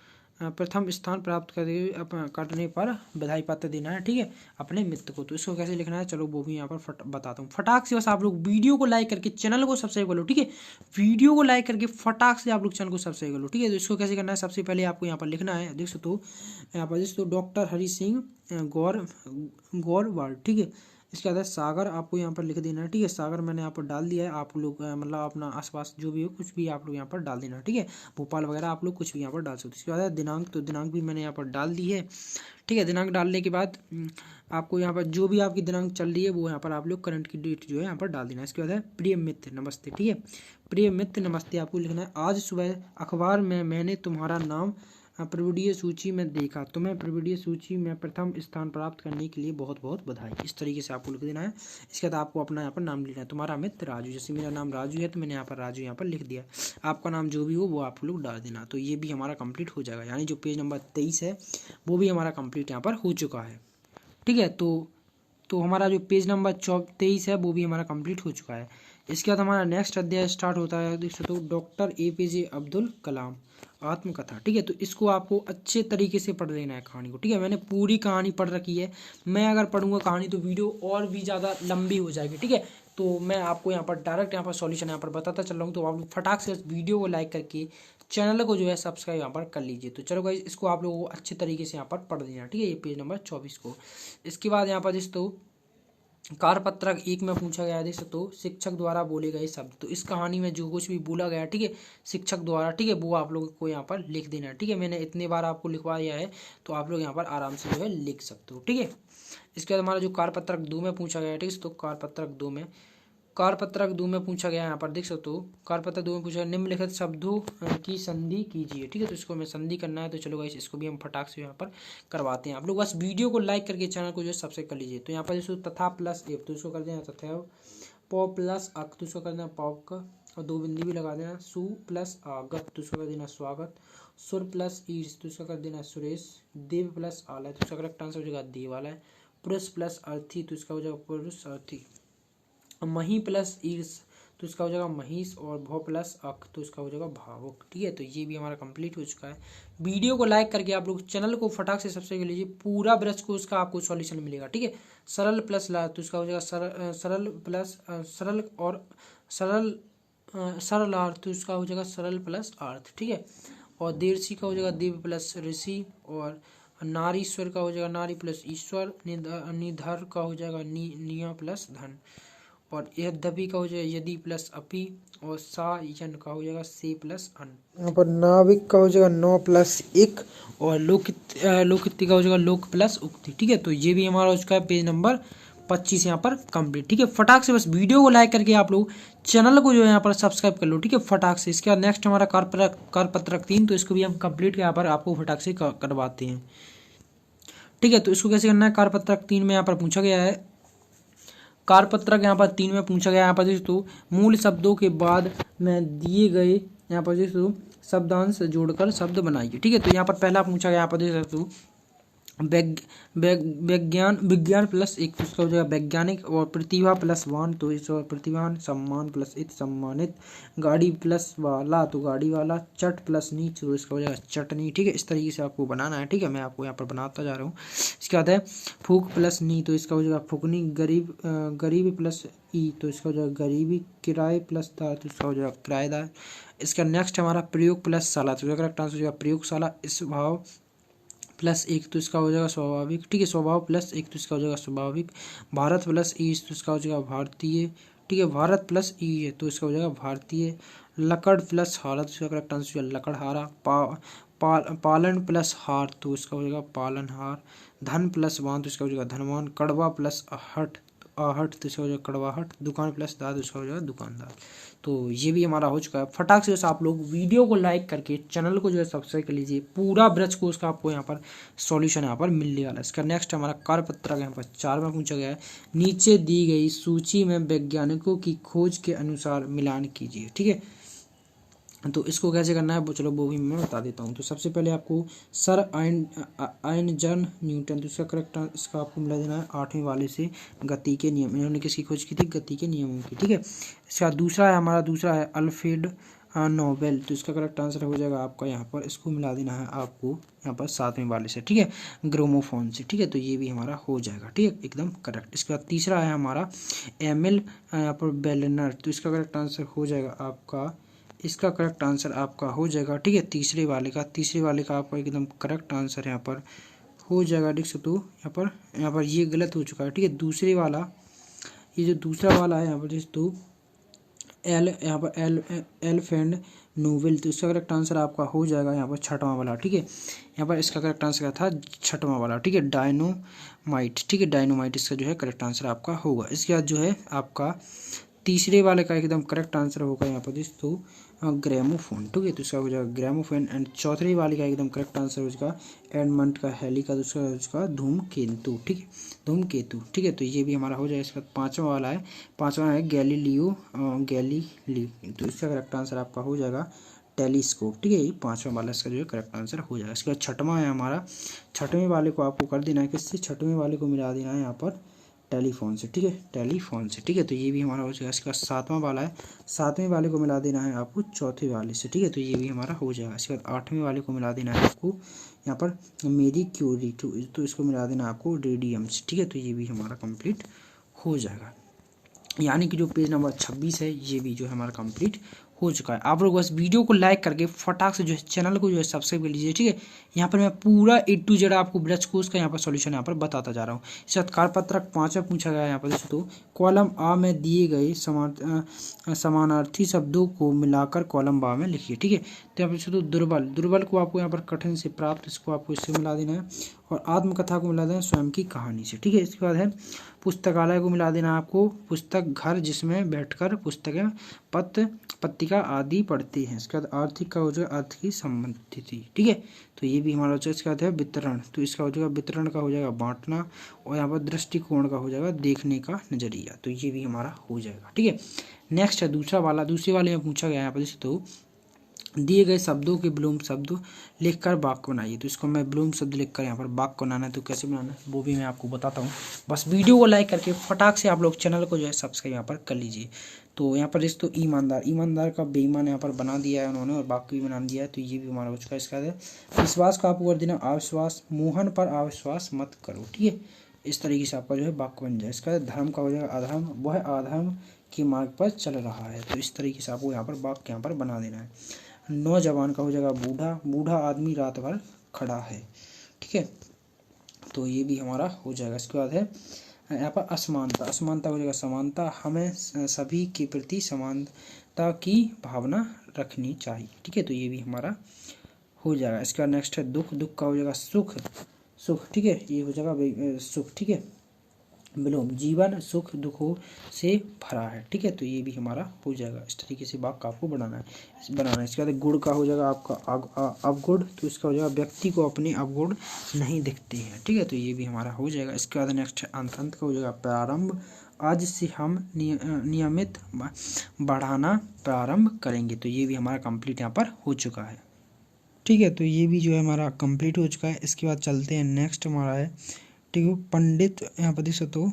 प्रथम स्थान प्राप्त करने पर बधाई पत्र देना है, ठीक है, अपने मित्र को। तो इसको कैसे लिखना है, चलो वो भी यहाँ पर बताता हूँ। फटाक से बस आप लोग वीडियो को लाइक करके चैनल को सब्सक्राइब कर लो, ठीक है। वीडियो को लाइक करके फटाक से आप लोग चैनल को सब्सक्राइब कर लो, ठीक है। तो इसको कैसे करना है, सबसे पहले आपको यहाँ पर लिखना है, देख सकते हो यहाँ पर दोस्तों डॉक्टर हरि सिंह गौरवाल, ठीक है। इसके बाद सागर आपको यहाँ पर लिख देना है, ठीक है। सागर मैंने यहाँ पर डाल दिया है, आप लोग मतलब अपना आसपास जो भी हो कुछ भी आप लोग यहाँ पर डाल देना, ठीक है। भोपाल वगैरह आप लोग कुछ भी यहाँ पर डाल सकते हो। इसके बाद दिनांक, तो दिनांक भी मैंने यहाँ पर डाल दी है, ठीक है। दिनांक डालने के बाद आपको यहाँ पर जो भी आपकी दिनांक चल रही है वो यहाँ पर आप लोग करंट की डेट जो है यहाँ पर डाल देना है। इसके बाद है प्रिय मित्र नमस्ते, ठीक है। प्रिय मित्र नमस्ते आपको लिखना है, आज सुबह अखबार में मैंने तुम्हारा नाम प्रविडीय सूची में देखा, तुम्हें प्रविडीय सूची में प्रथम स्थान प्राप्त करने के लिए बहुत बहुत बधाई। इस तरीके से आपको लिख देना है। इसके बाद आपको अपना यहाँ पर नाम लिखना है, तुम्हारा मित्र राजू, जैसे मेरा नाम राजू है तो मैंने यहाँ पर राजू यहाँ पर लिख दिया। आपका नाम जो भी हो वो आप लोग डाल देना। तो ये भी हमारा कंप्लीट हो जाएगा, यानी जो पेज नंबर 23 है वो भी हमारा कंप्लीट यहाँ पर हो चुका है, ठीक है। तो हमारा जो पेज नंबर 23 है वो भी हमारा कंप्लीट हो चुका है। इसके बाद हमारा नेक्स्ट अध्याय स्टार्ट होता है, देख सकते हो, डॉक्टर APJ अब्दुल कलाम आत्मकथा, ठीक है। तो इसको आपको अच्छे तरीके से पढ़ लेना है कहानी को, ठीक है। मैंने पूरी कहानी पढ़ रखी है, मैं अगर पढ़ूंगा कहानी तो वीडियो और भी ज़्यादा लंबी हो जाएगी, ठीक है। तो मैं आपको यहाँ पर डायरेक्ट यहाँ पर सॉल्यूशन यहाँ पर बताता चल रहा हूँ। तो आप लोग फटाक से वीडियो को लाइक करके चैनल को जो है सब्सक्राइब यहाँ पर कर लीजिए। तो चलो गाइस, इसको आप लोगों को अच्छे तरीके से यहाँ पर पढ़ लेना, ठीक है, ये पेज नंबर 24 को। इसके बाद यहाँ पर दोस्तों कार्यपत्रक 1 में पूछा गया है, देख सकते हो, शिक्षक द्वारा बोले गए शब्द। तो इस कहानी में जो कुछ भी बोला गया, ठीक है, शिक्षक द्वारा, ठीक है, वो आप लोगों को यहाँ पर लिख देना है, ठीक है। मैंने इतने बार आपको लिखवाया है तो आप लोग यहाँ पर आराम से जो है लिख सकते हो, ठीक है। इसके बाद हमारा जो कार्यपत्रक 2 में पूछा गया है, ठीक है, तो कार्यपत्रक 2 में पूछा गया है, यहाँ पर देख सकते हो, कार्यपत्रक 2 में पूछा, निम्नलिखित शब्दों की संधि कीजिए, ठीक है। तो इसको हमें संधि करना है, तो चलो गाइस इसको भी हम फटाक से यहाँ पर करवाते हैं। आप लोग बस वीडियो को लाइक करके चैनल को जो है सब्सक्राइब कर लीजिए। तो यहाँ पर जैसे तथा प्लस एक, तो इसको कर देना तथा, पौ प्लस अक, तो इसको कर देना पौक का, और 2 बिंदी भी लगा देना, सु प्लस आगत, तो इसको कर देना स्वागत, सुर प्लस ईर्ष, तो इसका कर देना सुरेश, देव प्लस आलय, तो इसका करेक्ट आंसर हो जाएगा देवालय, पुरुष प्लस अर्थी, तो इसका हो जाएगा पुरुष अर्थी, मही प्लस ईर्ष, तो इसका हो जाएगा महिष, और भौ प्लस अक, तो इसका हो जाएगा भावुक, ठीक है। तो ये भी हमारा कंप्लीट हो चुका है। वीडियो को लाइक करके आप लोग चैनल को फटाक से सब्सक्राइब कर लीजिए, पूरा ब्रज को उसका आपको सॉल्यूशन मिलेगा, ठीक है। सरल प्लस ला, तो इसका हो जाएगा सरल प्लस सरल, और सरल अर्थ, तो इसका हो जाएगा सरल प्लस अर्थ, ठीक है। और देर्षि का हो जाएगा देव प्लस ऋषि, और नारीश्वर का हो जाएगा नारी प्लस ईश्वर, निधर का हो जाएगा निया प्लस धन, और यद्यपि का हो जाएगा यदि प्लस अपि, और सायन का हो जाएगा से प्लस अन। यहाँ पर नाविक का हो जाएगा नौ प्लस एक, और लोकित्य का हो जाएगा लोक प्लस उक्ति, ठीक है। तो ये भी हमारा हो चुका है पेज नंबर 25 यहाँ पर कंप्लीट, ठीक है। फटाक से बस वीडियो को लाइक करके आप लोग चैनल को जो है यहाँ पर सब्सक्राइब कर लो, ठीक है, फटाक से। इसके बाद नेक्स्ट हमारा कार्यपत्रक 3, तो इसको भी हम कंप्लीट यहाँ पर आपको फटाक से करवाते हैं, ठीक है। तो इसको कैसे करना है, कार्यपत्रक 3 में यहाँ पर पूछा गया है, कार्यपत्रक यहाँ पर 3 में पूछा गया, यहाँ पर दोस्तों मूल शब्दों के बाद में दिए गए यहाँ पर दोस्तों शब्दांश जोड़कर शब्द बनाइए, ठीक है। तो यहाँ पर पहला पूछा गया, यहाँ पर दोस्तों विज्ञान प्लस एक, तो इसका हो जाएगा वैज्ञानिक, और प्रतिभा प्लस वान, तो इस प्रतिभान, सम्मान प्लस इत सम्मानित, गाड़ी प्लस वाला, तो गाड़ी वाला, चट प्लस नीच, तो इसका हो जाएगा चटनी, ठीक है। इस तरीके से आपको बनाना है, ठीक है, मैं आपको यहाँ पर बनाता जा रहा हूँ। इसके बाद है फूक प्लस नी, तो इसका हो जाएगा फूकनी, गरीब प्लस ई, तो इसका हो जाएगा गरीबी, किराए प्लस दार, तो इसका हो जाएगा किराएदार। इसका नेक्स्ट हमारा प्रयोग प्लस शाला, तो करेक्ट आंसर हो जाएगा प्रयोगशाला। इस भाव प्लस एक, तो इसका हो जाएगा स्वाभाविक, ठीक है, स्वभाव प्लस एक, तो इसका हो जाएगा स्वाभाविक। भारत प्लस ई, तो इसका हो जाएगा भारतीय, ठीक है, भारत प्लस ई है तो इसका हो जाएगा भारतीय। लकड़ प्लस हारा, तो इसका करेक्ट आंसर हो जाएगा लकड़हारा। पालन प्लस हार, तो इसका हो जाएगा पालनहार। धन प्लस वान, तो इसका हो जाएगा धनवान। कड़वा प्लस हट, आहट तो इसका हो जाएगा कड़वाहट, दुकान प्लस दाद उसका हो जाएगा दुकानदार। तो ये भी हमारा हो चुका है। फटाक से आप लोग वीडियो को लाइक करके चैनल को जो है सब्सक्राइब कर लीजिए। पूरा ब्रज कोर्स का आपको यहाँ पर सॉल्यूशन यहाँ पर मिलने वाला है। इसका नेक्स्ट हमारा कार्यपत्रक यहाँ पर 4 में पूछा गया है, नीचे दी गई सूची में वैज्ञानिकों की खोज के अनुसार मिलान कीजिए। ठीक है, तो इसको कैसे करना है वो चलो वो भी मैं बता देता हूँ। तो सबसे पहले आपको सर आइजन न्यूटन, तो इसका करेक्ट इसका आपको मिला देना है 8वें वाले से, गति के नियम। इन्होंने किसकी खोज की थी? गति के नियमों की। ठीक है, इसका दूसरा है अल्फ्रेड नोबेल, तो इसका करेक्ट आंसर हो जाएगा आपका यहाँ पर, इसको मिला देना है आपको यहाँ पर 7वें वाले से। ठीक है, ग्रामोफोन से। ठीक है, तो ये भी हमारा हो जाएगा। ठीक है, एकदम करेक्ट। इसके बाद तीसरा है हमारा एमिल यहाँ पर बेलनर, तो इसका करेक्ट आंसर हो जाएगा आपका, इसका करेक्ट आंसर आपका हो जाएगा। ठीक है, तीसरे वाले का आपका एकदम करेक्ट आंसर यहाँ पर हो जाएगा। देख सकते हो यहाँ पर ये गलत हो चुका है। ठीक है, दूसरे वाला ये जो दूसरा वाला है यहाँ पर देख तो यहाँ पर एलिफेंट नोवेल, तो इसका करेक्ट आंसर आपका हो जाएगा यहाँ पर 6वां वाला। ठीक है, यहाँ पर इसका करेक्ट आंसर क्या था? 6वां वाला। ठीक है, डायनोमाइट। ठीक है, डायनोमाइट इसका जो है करेक्ट आंसर आपका होगा। इसके बाद जो है आपका तीसरे वाले का एकदम करेक्ट आंसर होगा यहाँ पर दोस्तों ग्रामोफोन। ठीक है, तो इसका हो जाएगा ग्रामोफोन। एंड चौथे वाले का एकदम करेक्ट आंसर हो जाएगा एडमंड का हेली का, दूसरा उसका धूमकेतु। ठीक है, धूमकेतु। ठीक है, तो ये भी हमारा हो जाएगा। इसका पांचवा है गैलीलियो गैलीली, तो इसका करेक्ट आंसर आपका हो जाएगा टेलीस्कोप। ठीक है, ये 5वां वाला इसका जो है करेक्ट आंसर हो जाएगा। इसके बाद 6वां है हमारा, 6वें वाले को आपको कर देना है किससे? 6वें वाले को मिला देना है यहाँ पर टेलीफोन से। ठीक है, टेलीफोन से। ठीक है, तो ये भी हमारा हो जाएगा। इसका 7वां वाला है, 7वें वाले को मिला देना है आपको चौथे वाले से। ठीक है, तो ये भी हमारा हो जाएगा। इसके बाद 8वें वाले को मिला देना है आपको यहाँ पर मेरी क्यूरी, तो इसको मिला देना आपको रेडियम से। ठीक है, तो ये भी हमारा कंप्लीट हो जाएगा। यानी कि जो पेज नंबर 26 है ये भी जो है हमारा कंप्लीट हो चुका है। आप लोग बस वीडियो को लाइक करके फटाक से जो है चैनल को जो है सब्सक्राइब कर लीजिए। ठीक है, यहाँ पर मैं पूरा A to Z आपको ब्रज कोर्स का यहाँ पर सॉल्यूशन यहाँ पर बताता जा रहा हूँ। इस बात कार्यपत्रक 5 में पूछा गया यहाँ पर दोस्तों, कॉलम आ में दिए गए समानार्थी शब्दों को मिलाकर कॉलम बा में लिखिए। ठीक है, तो यहाँ पर दुर्बल को आपको यहाँ पर कठिन से प्राप्त, इसको आपको इससे मिला देना है, और आत्मकथा को मिला देना स्वयं की कहानी से। ठीक है, इसके बाद है पुस्तकालय को मिला देना आपको पुस्तक घर, जिसमें बैठकर पुस्तकें पत्रिका आदि पढ़ते हैं। इसके बाद आर्थिक का हो जाएगा अर्थ की संबंधित। ठीक है, तो ये भी हमारा हो जाएगा। इसके बाद है वितरण, तो इसका हो जाएगा वितरण का हो जाएगा बांटना, और यहाँ पर दृष्टिकोण का हो जाएगा देखने का नजरिया, तो ये भी हमारा हो जाएगा। ठीक है, नेक्स्ट है दूसरे वाले में पूछा गया यहाँ पर तो दिए गए शब्दों के विलोम शब्द लिखकर वाक्य बनाइए। तो इसको मैं विलोम शब्द लिखकर यहाँ पर वाक्य बनाना है, तो कैसे बनाना है वो भी मैं आपको बताता हूँ। बस वीडियो को लाइक करके फटाक से आप लोग चैनल को जो है सब्सक्राइब यहाँ पर कर लीजिए। तो यहाँ पर तो ईमानदार का बेईमान यहाँ पर बना दिया है उन्होंने, और वाक्य भी बना दिया है, तो ये भी हमारा हो चुका है। इसका विश्वास का आपको कर देना अविश्वास, मोहन पर अविश्वास मत करो। ठीक है, इस तरीके से आपका जो है वाक्य बन जाए। इसका धर्म का हो जाएगा अधर्म, वह अधर्म के मार्ग पर चल रहा है, तो इस तरीके से आपको यहाँ पर वाक्य यहाँ पर बना देना है। नौजवान का हो जाएगा बूढ़ा आदमी रात भर खड़ा है। ठीक है, तो ये भी हमारा हो जाएगा। इसके बाद है यहाँ पर असमानता हो जाएगा समानता, हमें सभी के प्रति समानता की भावना रखनी चाहिए। ठीक है, तो ये भी हमारा हो जाएगा। इसका नेक्स्ट है दुख का हो जाएगा सुख। ठीक है, ये हो जाएगा सुख। ठीक है, विलोम जीवन सुख दुखों से भरा है। ठीक है, तो ये भी हमारा हो जाएगा। इस तरीके से वाक्य आपको बनाना है। इसके बाद गुण का हो जाएगा आपका अवगुण, तो इसका हो जाएगा व्यक्ति को अपने अवगुण नहीं दिखते हैं। ठीक है, तो ये भी हमारा हो जाएगा। इसके बाद नेक्स्ट अंत का हो जाएगा प्रारंभ, आज से हम नियमित बढ़ाना प्रारंभ करेंगे, तो ये भी हमारा कंप्लीट यहाँ पर हो चुका है। ठीक है, तो ये भी जो है हमारा कंप्लीट हो चुका है। इसके बाद चलते हैं नेक्स्ट हमारा है, ठीक है, पंडित यहाँ पर देख सकते हो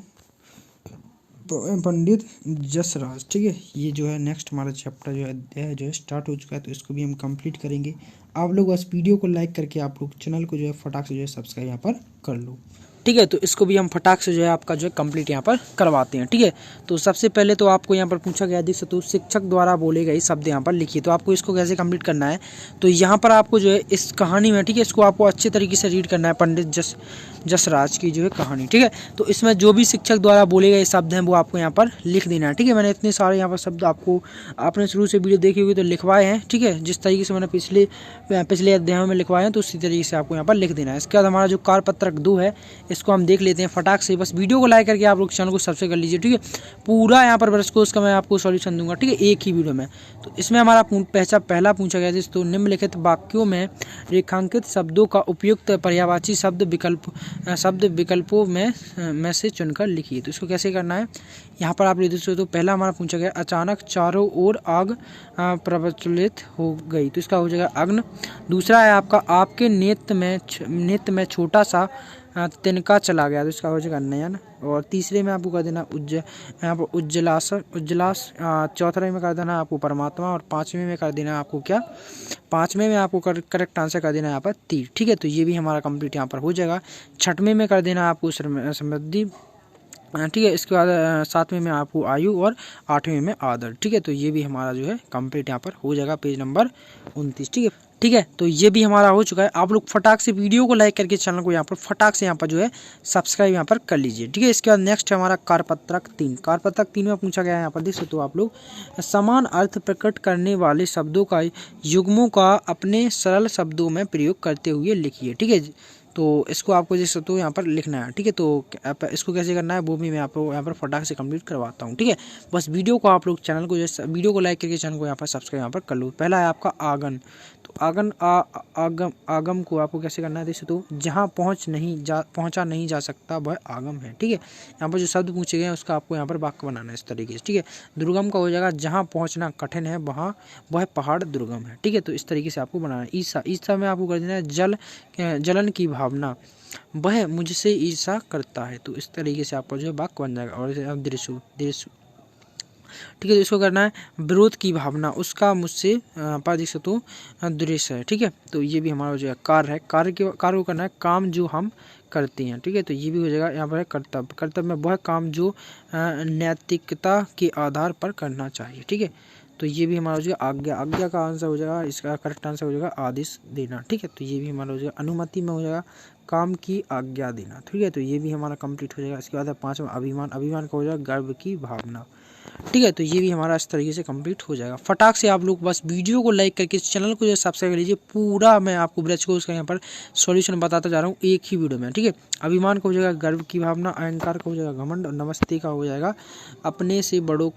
पंडित जसराज। ठीक है, ये जो है नेक्स्ट हमारा चैप्टर जो है स्टार्ट हो चुका है, तो इसको भी हम कंप्लीट करेंगे। आप लोग बस वीडियो को लाइक करके आप लोग चैनल को जो है फटाक से जो है सब्सक्राइब यहाँ पर कर लो। ठीक है, तो इसको भी हम फटाक से जो है आपका जो है कंप्लीट यहाँ पर करवाते हैं। ठीक है, तो सबसे पहले तो आपको यहाँ पर पूछा गया देख सकते हो शिक्षक द्वारा बोले गए शब्द यहाँ पर लिखिए। तो आपको इसको कैसे कंप्लीट करना है, तो यहाँ पर आपको जो है इस कहानी में, ठीक है, इसको आपको अच्छे तरीके से रीड करना है, पंडित जसराज की जो है कहानी। ठीक है, तो इसमें जो भी शिक्षक द्वारा बोले गए शब्द हैं वो आपको यहाँ पर लिख देना है। ठीक है, मैंने इतने सारे यहाँ पर शब्द आपने शुरू से वीडियो देखी होगी तो लिखवाए हैं। ठीक है, जिस तरीके से मैंने पिछले अध्यायों में लिखवाए हैं तो उसी तरीके से आपको यहाँ पर लिख देना है। इसके बाद हमारा जो कार्यपत्रक 2 है इसको हम देख लेते हैं फटाक से। बस वीडियो को लाइक करके आप लोग चैनल को सब्सक्राइब कर लीजिए, ठीक है। पूरा यहाँ पर ब्रश कोर्स का मैं आपको सॉल्यूशन दूंगा, ठीक है, एक ही वीडियो में। तो इसमें हमारा पहला पूछा गया दोस्तों, निम्नलिखित वाक्यों में रेखांकित शब्दों का उपयुक्त पर्यायवाची शब्द विकल्पों में से चुनकर लिखिए। तो इसको कैसे करना है, यहाँ पर आप दोस्तों, तो पहला हमारा पूछा गया, अचानक चारों ओर आग प्रज्वलित हो गई। तो इसका हो जाएगा अग्नि। दूसरा है आपका, आपके नेत्र में छोटा सा तिनका चला गया। तो इसका हो जाएगा नयन। और तीसरे में आपको कर देना यहाँ पर उज्जलास। चौथे में कर देना आपको परमात्मा। और पाँचवें में कर देना आपको क्या, पाँचवें में आपको करेक्ट आंसर कर देना यहाँ पर तीर, ठीक है। तो ये भी हमारा कंप्लीट यहाँ पर हो जाएगा। छठवें में कर देना आपको समृद्धि, ठीक है। इसके बाद सातवें में आपको आयु और आठवें में आदर, ठीक है। तो ये भी हमारा जो है कंप्लीट यहाँ पर हो जाएगा, पेज नंबर 29, ठीक है। ठीक है, तो ये भी हमारा हो चुका है। आप लोग फटाक से वीडियो को लाइक करके चैनल को यहाँ पर फटाक से यहाँ पर जो है सब्सक्राइब यहाँ पर कर लीजिए, ठीक है। इसके बाद नेक्स्ट है हमारा कारपत्रक 3। कारपत्रक 3 में पूछा गया है, यहाँ पर देख सकते हो आप लोग, समान अर्थ प्रकट करने वाले शब्दों का युग्मों का अपने सरल शब्दों में प्रयोग करते हुए लिखिए, ठीक है। तो इसको आपको जैसे तो यहाँ पर लिखना है, ठीक है। तो इसको कैसे करना है वो भी मैं आपको यहाँ पर फटाक से कंप्लीट करवाता हूँ, ठीक है। बस वीडियो को आप लोग चैनल को जैसे वीडियो को लाइक करके चैनल को यहाँ पर सब्सक्राइब यहाँ पर कर लो। पहला है आपका आगन। तो आगम को आपको कैसे करना है, जैसे तो जहाँ पहुँचा नहीं जा सकता वह आगम है, ठीक है। यहाँ पर जो शब्द पूछे गए हैं उसका आपको यहाँ पर वाक्य बनाना है इस तरीके से, ठीक है। दुर्गम का हो जाएगा, जहाँ पहुँचना कठिन है वह पहाड़ दुर्गम है, ठीक है। तो इस तरीके से आपको बनाना है। ईसा में आपको कर देना है जलन की भावना, वह मुझसे ईर्षा करता है। तो इस तरीके से आपको जो है वाक्य बन जाएगा। और दृश्य, ठीक है। तो इसको करना है विरोध की भावना, उसका मुझसे देख तो दृश्य है, ठीक है। तो ये भी हमारा हो जाएगा। कार्य है, कार्य को करना है काम जो हम करते हैं, ठीक है। तो ये भी हो जाएगा। यहाँ पर है कर्तव्य में वह काम जो नैतिकता के आधार पर करना चाहिए, ठीक है। तो ये भी हमारा हो जाएगा। आज्ञा का आंसर हो जाएगा, इसका करेक्ट आंसर हो जाएगा आदेश देना, ठीक है। तो ये भी हमारा हो जाएगा। अनुमति में हो जाएगा काम की आज्ञा देना, ठीक है। तो ये भी हमारा कंप्लीट हो जाएगा। इसके बाद पाँचवा अभिमान का हो जाएगा गर्व की भावना, ठीक है। तो ये भी हमारा इस तरीके से कंप्लीट हो जाएगा। फटाक से आप लोग बस वीडियो को लाइक करके चैनल को जो सब्सक्राइब कर लीजिए। पूरा मैं आपको ब्रज को उसका यहाँ पर सॉल्यूशन बताता जा रहा हूँ एक ही वीडियो में, ठीक है। अभिमान का हो जाएगा गर्व की भावना, अहंकार का हो जाएगा घमंड, और नमस्ते का हो जाएगा अपने से बड़ों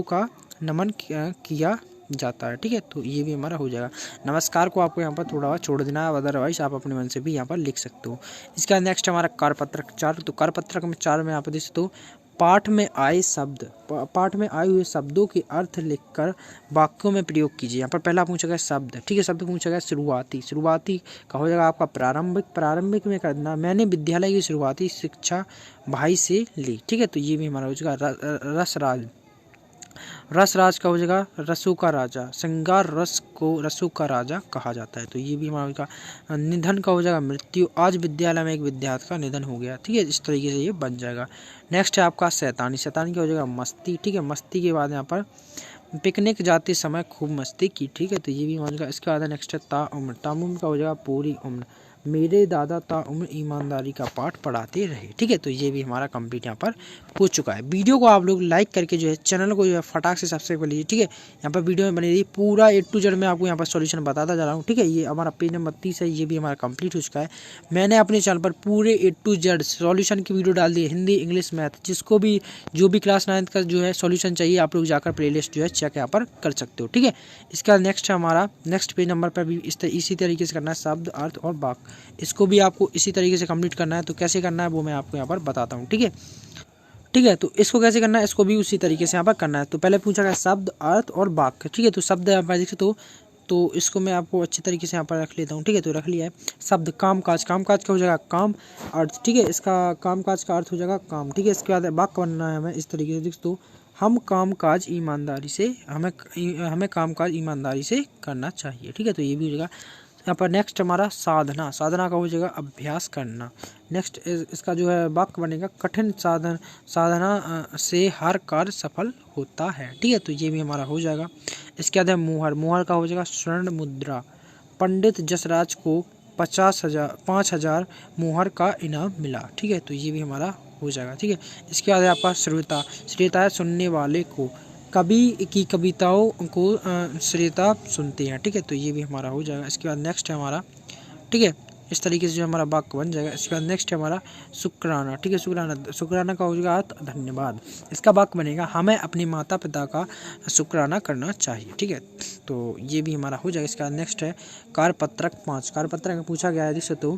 का नमन किया जाता है, ठीक है। तो ये भी हमारा हो जाएगा। नमस्कार को आपको यहाँ पर थोड़ा छोड़ देना है, अदरवाइज आप अपने मन से भी यहाँ पर लिख सकते हो। इसके बाद नेक्स्ट हमारा कारपत्रक 4। तो कारपत्रक में 4 में आप देख सकते हो, पाठ में आए हुए शब्दों के अर्थ लिखकर वाक्यों में प्रयोग कीजिए। यहाँ पर पहला पूछा गया शब्द, ठीक है। शब्द पूछा गया शुरुआती का हो जाएगा आपका प्रारंभिक में करना, मैंने विद्यालय की शुरुआती शिक्षा भाई से ली, ठीक है। तो ये भी हमारा हो जाएगा। रसराज का हो जाएगा रसों का राजा, श्रृंगार रस को रसों का राजा कहा जाता है। तो ये भी हमारा होगा। निधन का हो जाएगा मृत्यु, आज विद्यालय में एक विद्यार्थी का निधन हो गया, ठीक है। इस तरीके से ये बन जाएगा। नेक्स्ट है आपका शैतानी का हो जाएगा मस्ती, ठीक है। मस्ती के बाद यहाँ पर पिकनिक जाते समय खूब मस्ती की, ठीक है। तो ये भी हमारा। इसके बाद नेक्स्ट है ताउम्र का हो जाएगा पूरी उम्र, मेरे दादा ताउम्र ईमानदारी का पाठ पढ़ाते रहे, ठीक है। तो ये भी हमारा कंप्लीट यहाँ पर हो चुका है। वीडियो को आप लोग लाइक करके जो है चैनल को जो है फटाक से सब्सक्राइब कर लीजिए, ठीक है। यहाँ पर वीडियो में बनी रही पूरा A to Z में आपको यहाँ पर सॉल्यूशन बताता जा रहा हूँ, ठीक है। ये हमारा पेज नंबर 30 है, ये भी हमारा कंप्लीट हो चुका है। मैंने अपने चैनल पर पूरे A to Z सॉल्यूशन की वीडियो डाल दी है, हिंदी इंग्लिश मैथ, जिसको भी जो भी क्लास 9 का जो है सॉल्यूशन चाहिए आप लोग जाकर प्लेलिस्ट जो है चेक यहाँ पर कर सकते हो, ठीक है। इसके बाद नेक्स्ट है हमारा नेक्स्ट पेज नंबर पर भी इसी तरीके से करना है शब्द अर्थ और वाक्य, इसको भी आपको इसी तरीके से कंप्लीट करना है। तो कैसे करना है वो मैं आपको यहाँ पर बताता हूँ, ठीक है। ठीक है, तो इसको कैसे करना है, इसको भी उसी तरीके से यहाँ पर करना है। तो पहले पूछा गया शब्द अर्थ और वाक्य, ठीक है। तो शब्द आप देख सकते हो, तो इसको मैं आपको अच्छी तरीके से यहाँ पर रख लेता हूँ, ठीक है। तो रख लिया है। शब्द कामकाज का हो जाएगा काम, अर्थ, ठीक है। इसका कामकाज का अर्थ हो जाएगा काम, ठीक है। इसके बाद वाक्य बनना है हमें इस तरीके से, देख तो हमें कामकाज ईमानदारी से करना चाहिए, ठीक है। तो ये भी हो जाएगा। यहाँ पर नेक्स्ट हमारा साधना का हो जाएगा अभ्यास करना। नेक्स्ट इसका जो है वाक्य बनेगा कठिन साधना से हर कार्य सफल होता है, ठीक है। तो ये भी हमारा हो जाएगा। इसके बाद है मुहर का हो जाएगा स्वर्ण मुद्रा, पंडित जसराज को 5,000 मुहर का इनाम मिला, ठीक है। तो ये भी हमारा हो जाएगा, ठीक है। इसके बाद है आपका श्रोता है सुनने वाले को, कवि की कविताओं को श्रोता सुनते हैं, ठीक है। तो ये भी हमारा हो जाएगा। इसके बाद नेक्स्ट है हमारा, ठीक है, इस तरीके से जो हमारा वाक्य बन जाएगा। इसके बाद नेक्स्ट है हमारा शुक्राना, ठीक है। शुक्राना का हो जाएगा अर्थ धन्यवाद। इसका वाक्य बनेगा हमें अपने माता पिता का शुक्राना करना चाहिए, ठीक है। तो ये भी हमारा हो जाएगा। इसके बाद नेक्स्ट है कारपत्रक 5। कारपत्रक में पूछा गया है जिससे तो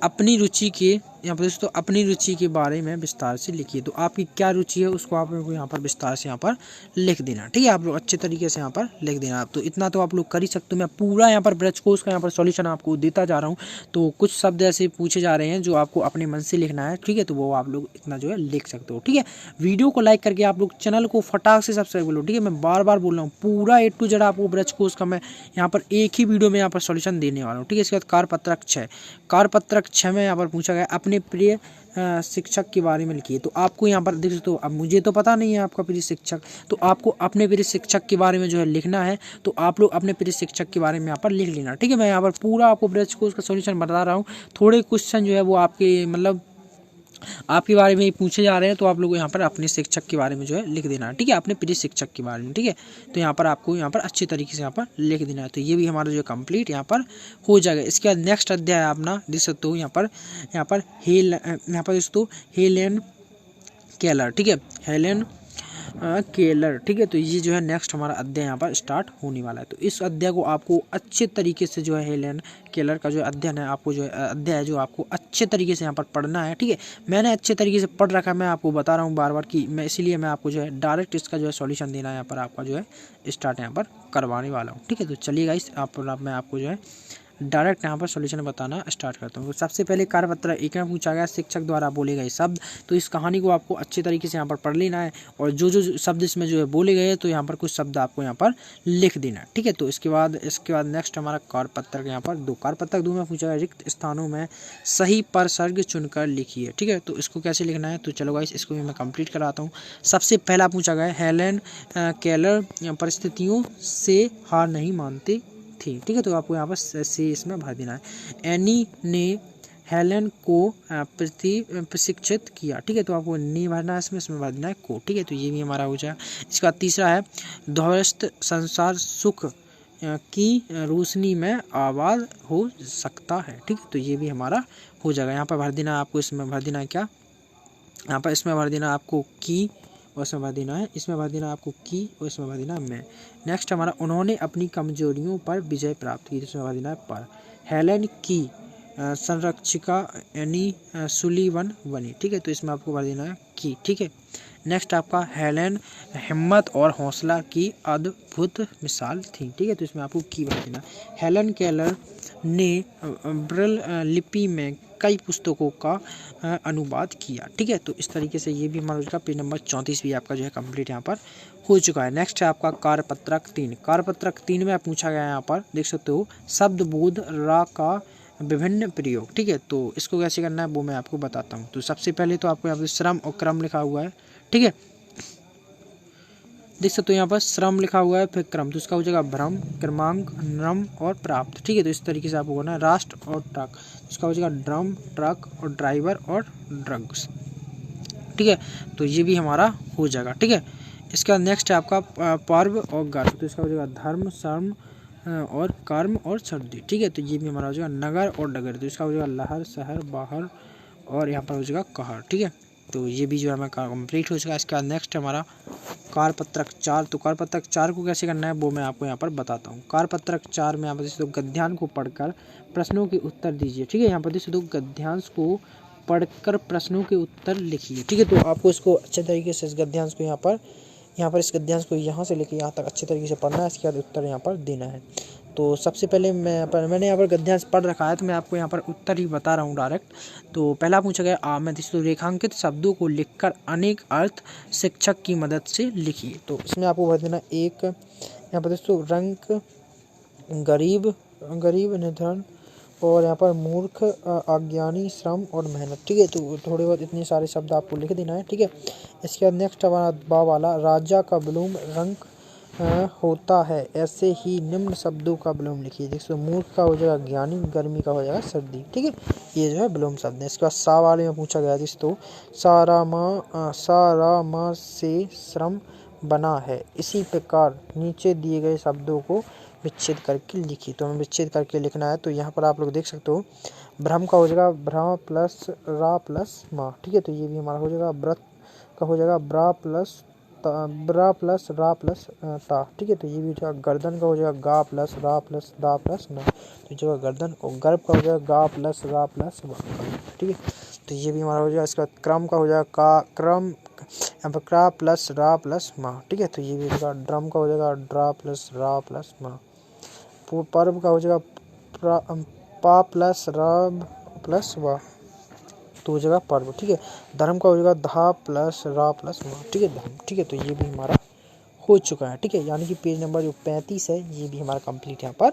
अपनी रुचि के यहाँ पर दोस्तों अपनी रुचि के बारे में विस्तार से लिखिए। तो आपकी क्या रुचि है उसको आप लोगों को यहाँ पर विस्तार से यहाँ पर लिख देना, ठीक है। आप लोग अच्छे तरीके से यहाँ पर लिख देना। तो इतना तो आप लोग कर ही सकते हो। मैं पूरा यहाँ पर ब्रजकोश का यहाँ पर सॉल्यूशन आपको देता जा रहा हूँ। तो कुछ शब्द ऐसे पूछे जा रहे हैं जो आपको अपने मन से लिखना है, ठीक है। तो वो आप लोग इतना जो है लिख सकते हो, ठीक है। वीडियो को लाइक करके आप लोग चैनल को फटाक से सब्सक्राइब करो, ठीक है। मैं बार बार बोल रहा हूँ पूरा A to Z आपको ब्रजकोश का मैं यहाँ पर एक ही वीडियो में यहाँ पर सॉल्यूशन देने वाला हूँ, ठीक है। इसके बाद कारपत्रक 6। कारपत्रक 6 में यहाँ पर पूछा गया अपने प्रिय शिक्षक के बारे में लिखिए। तो आपको यहाँ पर देख सकते हो, अब मुझे तो पता नहीं है आपका प्रिय शिक्षक, तो आपको अपने प्रिय शिक्षक के बारे में जो है लिखना है। तो आप लोग अपने प्रिय शिक्षक के बारे में यहाँ पर लिख लेना, ठीक है। मैं यहाँ पर पूरा आपको ब्रजकोश का सॉल्यूशन बता रहा हूँ। थोड़े क्वेश्चन जो है वो आपके मतलब आपके बारे में ही पूछे जा रहे हैं। तो आप लोग यहाँ पर अपने शिक्षक के बारे में जो है लिख देना है, ठीक है। अपने प्रिय शिक्षक के बारे में, ठीक है। तो यहाँ पर आपको यहाँ पर अच्छे तरीके से यहाँ पर लिख देना है। तो ये भी हमारा जो कंप्लीट यहाँ पर हो जाएगा। इसके बाद नेक्स्ट अध्याय अपना देख सकते हो यहाँ पर दोस्तों हेलेन केलर, ठीक है। हेलेन केलर, ठीक है। तो ये जो है नेक्स्ट हमारा अध्याय यहाँ पर स्टार्ट होने वाला है। तो इस अध्याय को आपको अच्छे तरीके से जो है हेलेन केलर का जो अध्ययन है आपको जो है अध्याय जो आपको अच्छे तरीके से यहाँ पर पढ़ना है, ठीक है। मैंने अच्छे तरीके से पढ़ रखा है, मैं आपको बता रहा हूँ बार बार कि मैं इसीलिए मैं आपको जो है डायरेक्ट इसका जो है सॉल्यूशन देना है यहाँ पर आपका जो है स्टार्ट यहाँ पर करवाने वाला हूँ, ठीक है। तो चलिए गाइस मैं आपको जो है डायरेक्ट यहाँ पर सॉल्यूशन बताना स्टार्ट करता हूँ। तो सबसे पहले कारपत्रक 1 में पूछा गया शिक्षक द्वारा बोले गए शब्द। तो इस कहानी को आपको अच्छे तरीके से यहाँ पर पढ़ लेना है और जो शब्द इसमें जो है बोले गए तो यहाँ पर कुछ शब्द आपको यहाँ पर लिख देना है, ठीक है। तो इसके बाद नेक्स्ट हमारा कारपत्रक यहाँ पर 2। कारपत्रक 2 में पूछा गया रिक्त स्थानों में सही परसर्ग चुनकर लिखिए, ठीक है। तो इसको कैसे लिखना है तो चलो गाइस इसको भी मैं कंप्लीट कराता हूँ। सबसे पहला पूछा गया हेलेन केलर परिस्थितियों से हार नहीं मानते थी, ठीक है। तो आपको यहाँ पर से इसमें भर देना है। एनी ने हेलेन को प्रशिक्षित किया, ठीक है। तो आपको नी भरना है इसमें भर देना है को, ठीक है। तो ये भी हमारा हो जाएगा। इसका तीसरा है ध्वस्त संसार सुख की रोशनी में आबाद हो सकता है, ठीक है। तो ये भी हमारा हो जाएगा। यहाँ पर भर देना आपको, इसमें भर देना है क्या, यहाँ पर इसमें भर देना आपको की और इसमें भर देना है, इसमें भर देना आपको की और इसमें भर देना है मैं। नेक्स्ट हमारा उन्होंने अपनी कमजोरियों पर विजय प्राप्त की, इसमें भर देना है पर। हेलेन की संरक्षिका एनी सुलीवन बनी, ठीक है। तो इसमें आपको भर देना है की, ठीक है। नेक्स्ट आपका हेलेन हिम्मत और हौसला की अद्भुत मिसाल थी, ठीक है। तो इसमें आपको की भर देना। हेलेन केलर ने ब्रेल लिपि में कई पुस्तकों का अनुवाद किया, ठीक है। तो इस तरीके से ये भी हमारा उसका पेज नंबर 34 भी आपका जो है कंप्लीट यहाँ पर हो चुका है। नेक्स्ट है आपका कारपत्रक 3। कारपत्रक 3 में पूछा गया यहाँ पर देख सकते हो शब्द बोध रा का विभिन्न प्रयोग, ठीक है। तो इसको कैसे करना है वो मैं आपको बताता हूँ। तो सबसे पहले तो आपको यहाँ पे श्रम और क्रम लिखा हुआ है, ठीक है। देख सकते हो यहाँ पर श्रम लिखा हुआ है फिर क्रम, तो इसका हो जाएगा भ्रम क्रमांक नम और प्राप्त, ठीक है। तो इस तरीके से आपको करना है। राष्ट्र और ट्रक, इसका हो जाएगा ड्रम ट्रक और ड्राइवर और ड्रग्स, ठीक है। तो ये भी हमारा हो जाएगा, ठीक है। इसके बाद नेक्स्ट है आपका पर्व और गर्व, तो इसका हो जाएगा धर्म शर्म और कर्म और सर्दी, ठीक है। तो ये भी हमारा हो जाएगा नगर और डगर, तो इसका हो जाएगा लहर शहर बाहर और यहाँ पर हो जाएगा कहर, ठीक है। तो ये भी जो है हमारा कंप्लीट हो चुका है। इसके बाद नेक्स्ट है हमारा कारपत्रक 4। तो कारपत्रक 4 को कैसे करना है वो मैं आपको यहाँ पर बताता हूँ। कारपत्रक 4 में यहाँ पर देख गद्यांश को पढ़कर प्रश्नों के उत्तर दीजिए, ठीक है। यहाँ पर देख गद्यांश को पढ़कर प्रश्नों के उत्तर लिखिए, ठीक है। तो आपको इसको अच्छे तरीके से इस गद्यांश को यहाँ पर इस गद्यांश को यहाँ से लेकर यहाँ तक अच्छे तरीके से पढ़ना है। इसके बाद उत्तर यहाँ पर देना है। तो सबसे पहले मैंने यहाँ पर गद्यांश पढ़ रखा है, तो मैं आपको यहाँ पर उत्तर ही बता रहा हूँ डायरेक्ट। तो पहला पूछा गया मैं रेखांकित शब्दों को लिखकर अनेक अर्थ शिक्षक की मदद से लिखिए। तो इसमें आपको भर देना एक, यहाँ पर दोस्तों रंग गरीब निधन और यहाँ पर मूर्ख अज्ञानी श्रम और मेहनत, ठीक है। तो थोड़े बहुत इतने सारे शब्द आपको लिख देना है, ठीक है। इसके बाद नेक्स्ट हमारा बा वाला राजा का विलोम रंग होता है, ऐसे ही निम्न शब्दों का विलोम लिखिए। देखिए मूर्ख का हो जाएगा ज्ञानी, गर्मी का हो जाएगा सर्दी, ठीक है। ये जो है विलोम शब्द है। इसके बाद सा वाले में पूछा गया दोस्तों सारा माँ से श्रम बना है, इसी प्रकार नीचे दिए गए शब्दों को विच्छेद करके लिखी। तो हमें विच्छेद करके लिखना है। तो यहाँ पर आप लोग देख सकते हो भ्रम का हो जाएगा भ्रम प्लस रा प्लस मा, ठीक है। तो ये भी हमारा हो जाएगा व्रत का हो जाएगा ब्रा प्लस रा प्लस ता, ठीक है। तो ये भी हो जाएगा गर्दन का हो जाएगा गा प्लस रा प्लस दा प्लस ना, तो जो है गर्दन। और गर्भ का हो जाएगा गा प्लस रा प्लस वा, ठीक है। तो ये भी हमारा हो जाएगा। इसका क्रम का हो जाएगा का क्रम, यहाँ पर क्रा प्लस रा प्लस मा, ठीक है। तो ये भी हो जाएगा ड्रम का हो जाएगा ड्रा प्लस रा प्लस मा। पर्व का हो जाएगा पा प्लस रब प्लस वा, तो हो जाएगा पर्व, ठीक है। धर्म का हो जाएगा धा प्लस रा प्लस मा, ठीक है धर्म, ठीक है। तो ये भी हमारा हो चुका है, ठीक है। यानी कि पेज नंबर जो 35 है ये भी हमारा कंप्लीट यहाँ पर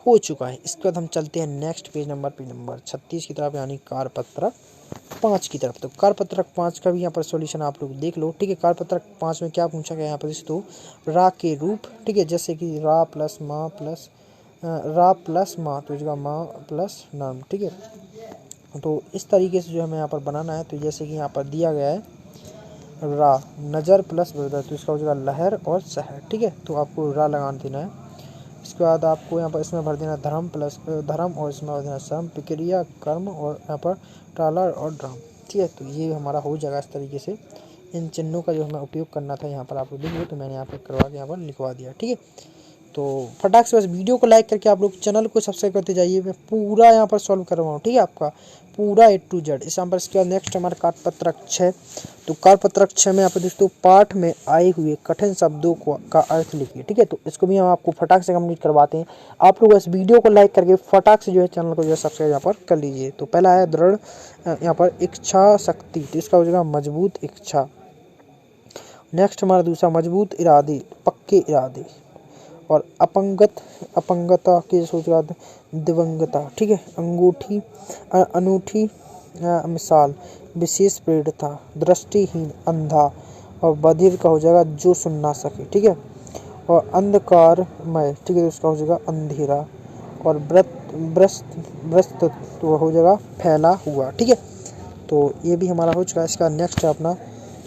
हो चुका है। इसके बाद हम चलते हैं नेक्स्ट पेज नंबर 36 की तरफ, यानी कारपत्रक 5 की तरफ। तो कारपत्रक 5 का भी यहाँ पर सॉल्यूशन आप लोग देख लो, ठीक है। कारपत्रक 5 में क्या पूछा गया यहाँ पर दोस्तों, रा के रूप, ठीक है। जैसे कि रा प्लस मा तो हो जाएगा मा प्लस नाम, ठीक है। तो इस तरीके से जो हमें यहाँ पर बनाना है। तो जैसे कि यहाँ पर दिया गया है रा नज़र प्लस बदर, तो इसका हो जाएगा लहर और शहर, ठीक है। तो आपको रा लगा देना है। इसके बाद आपको यहाँ पर इसमें भर देना धर्म प्लस धर्म, और इसमें भर देना श्रम प्रक्रिया कर्म, और यहाँ पर ट्रालर और ड्राम, ठीक है। तो ये हमारा हो जाएगा इस तरीके से। इन चिन्हों का जो हमें उपयोग करना था यहाँ पर आप लोग देखिए, तो मैंने यहाँ पर करवा के यहाँ पर लिखवा दिया, ठीक है। तो फटाक से बस वीडियो को लाइक करके आप लोग चैनल को सब्सक्राइब करते जाइए। मैं पूरा यहाँ पर सॉल्व कर रहा हूँ, ठीक है, आपका पूरा A to Z। इस यहाँ पर इसके बाद नेक्स्ट हमारा कारपत्रक 6। तो कारपत्रक 6 में यहाँ पर दोस्तों पाठ में आए हुए कठिन शब्दों का अर्थ लिखिए, ठीक है। तो इसको भी हम आपको फटाक से कंप्लीट करवाते हैं। आप लोग इस वीडियो को लाइक करके फटाक से जो है चैनल को जो है सब्सक्राइब यहाँ पर कर लीजिए। तो पहला है दृढ़, यहाँ पर इच्छा शक्ति, तो इसका हो जाएगा मजबूत इच्छा। नेक्स्ट हमारा दूसरा मजबूत इरादे, पक्के इरादे। और अपंगता के सोच दिवंगता, ठीक है। अंगूठी अनूठी मिसाल, विशेष प्रेरितता, दृष्टिहीन अंधा। और बधिर का हो जाएगा जो सुन ना सके, ठीक है। और अंधकारमय, ठीक है, तो उसका हो जाएगा अंधेरा। और व्रस्त तो हो जाएगा फैला हुआ, ठीक है। तो ये भी हमारा हो चुका है। इसका नेक्स्ट है अपना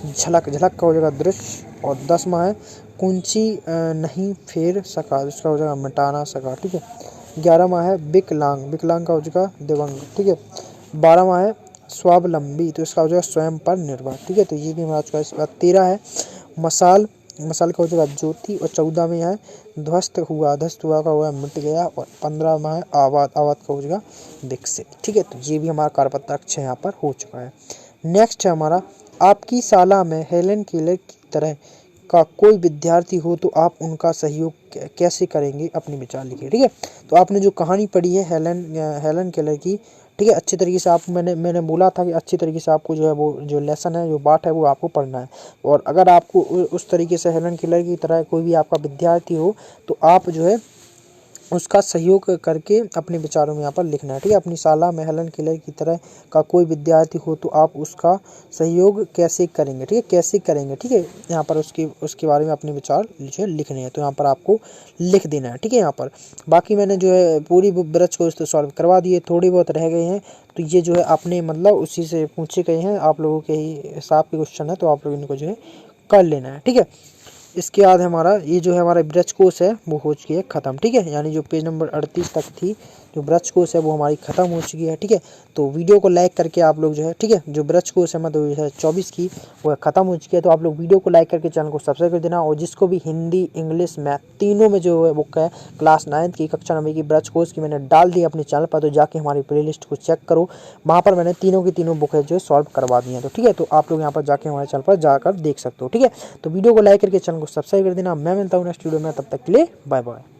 झलक का हो जाएगा दृश्य। और 10वां है कुंची नहीं फेर सका, उसका हो जाएगा मिटा ना सका, ठीक है। 11वां है विकलांग का हो जाएगा दिव्यांग, ठीक है। 12वां है स्वावलंबी, तो इसका हो जाएगा स्वयं पर निर्भर, ठीक है। तो ये भी हमारा चुका है। इसके बाद 13 है मसाल का हो जाएगा ज्योति। और 14 में है ध्वस्त हुआ का हुआ मिट गया। और 15वां है आवाज का हो जाएगा विकसित, ठीक है। तो ये भी हमारा कारपत्रक 6 यहाँ पर हो चुका है। नेक्स्ट है हमारा आपकी शाला में हेलेन केलर की तरह का कोई विद्यार्थी हो तो आप उनका सहयोग कैसे करेंगे, अपने विचार लिखिए, ठीक है। तो आपने जो कहानी पढ़ी है हेलन केलर की, ठीक है, अच्छी तरीके से आप मैंने बोला था कि अच्छी तरीके से आपको जो है वो जो लेसन है, जो पाठ है, वो आपको पढ़ना है। और अगर आपको उस तरीके से हेलन केलर की तरह कोई भी आपका विद्यार्थी हो तो आप जो है उसका सहयोग करके अपने विचारों में यहाँ पर लिखना है, ठीक है। अपनी शाला में हेलन केलर की तरह का कोई विद्यार्थी हो तो आप उसका सहयोग कैसे करेंगे, ठीक है, कैसे करेंगे, ठीक है। यहाँ पर उसके बारे में अपने विचार जो है लिखने हैं, तो यहाँ पर आपको लिख देना है, ठीक है। यहाँ पर बाकी मैंने जो है पूरी ब्रज को सॉल्व करवा दिए, थोड़ी बहुत रह गए हैं, तो ये जो है अपने मतलब उसी से पूछे गए हैं, आप लोगों के ही हिसाब के क्वेश्चन है, तो आप लोग इनको जो है कर लेना है, ठीक है। इसके बाद हमारा ये जो है हमारा ब्रज कोश है वो हो चुकी है ख़त्म, ठीक है। यानी जो पेज नंबर 38 तक थी जो ब्रज कोश है वो हमारी ख़त्म हो चुकी है, ठीक है। तो वीडियो को लाइक करके आप लोग जो है, ठीक है, जो ब्रज कोश है 2024 की वो ख़त्म हो चुकी है। तो आप लोग वीडियो को लाइक करके चैनल को सब्सक्राइब कर देना। और जिसको भी हिंदी इंग्लिश मैथ तीनों में जो है बुक है क्लास 9 की कक्षा 9 की ब्रज कोश की मैंने डाल दी अपने चैनल पर, तो जाके हमारी प्ले लिस्ट को चेक करो, वहाँ पर मैंने तीनों की तीनों बुक है जो सॉल्व करवा दी हैं। तो ठीक है, तो आप लोग यहाँ पर जाके हमारे चैनल पर जाकर देख सकते हो, ठीक है। तो वीडियो को लाइक करके चैनल को सब्सक्राइब कर देना। मैं मिलता हूँ नेक्स्ट वीडियो में, तब तक के लिए बाय बाय।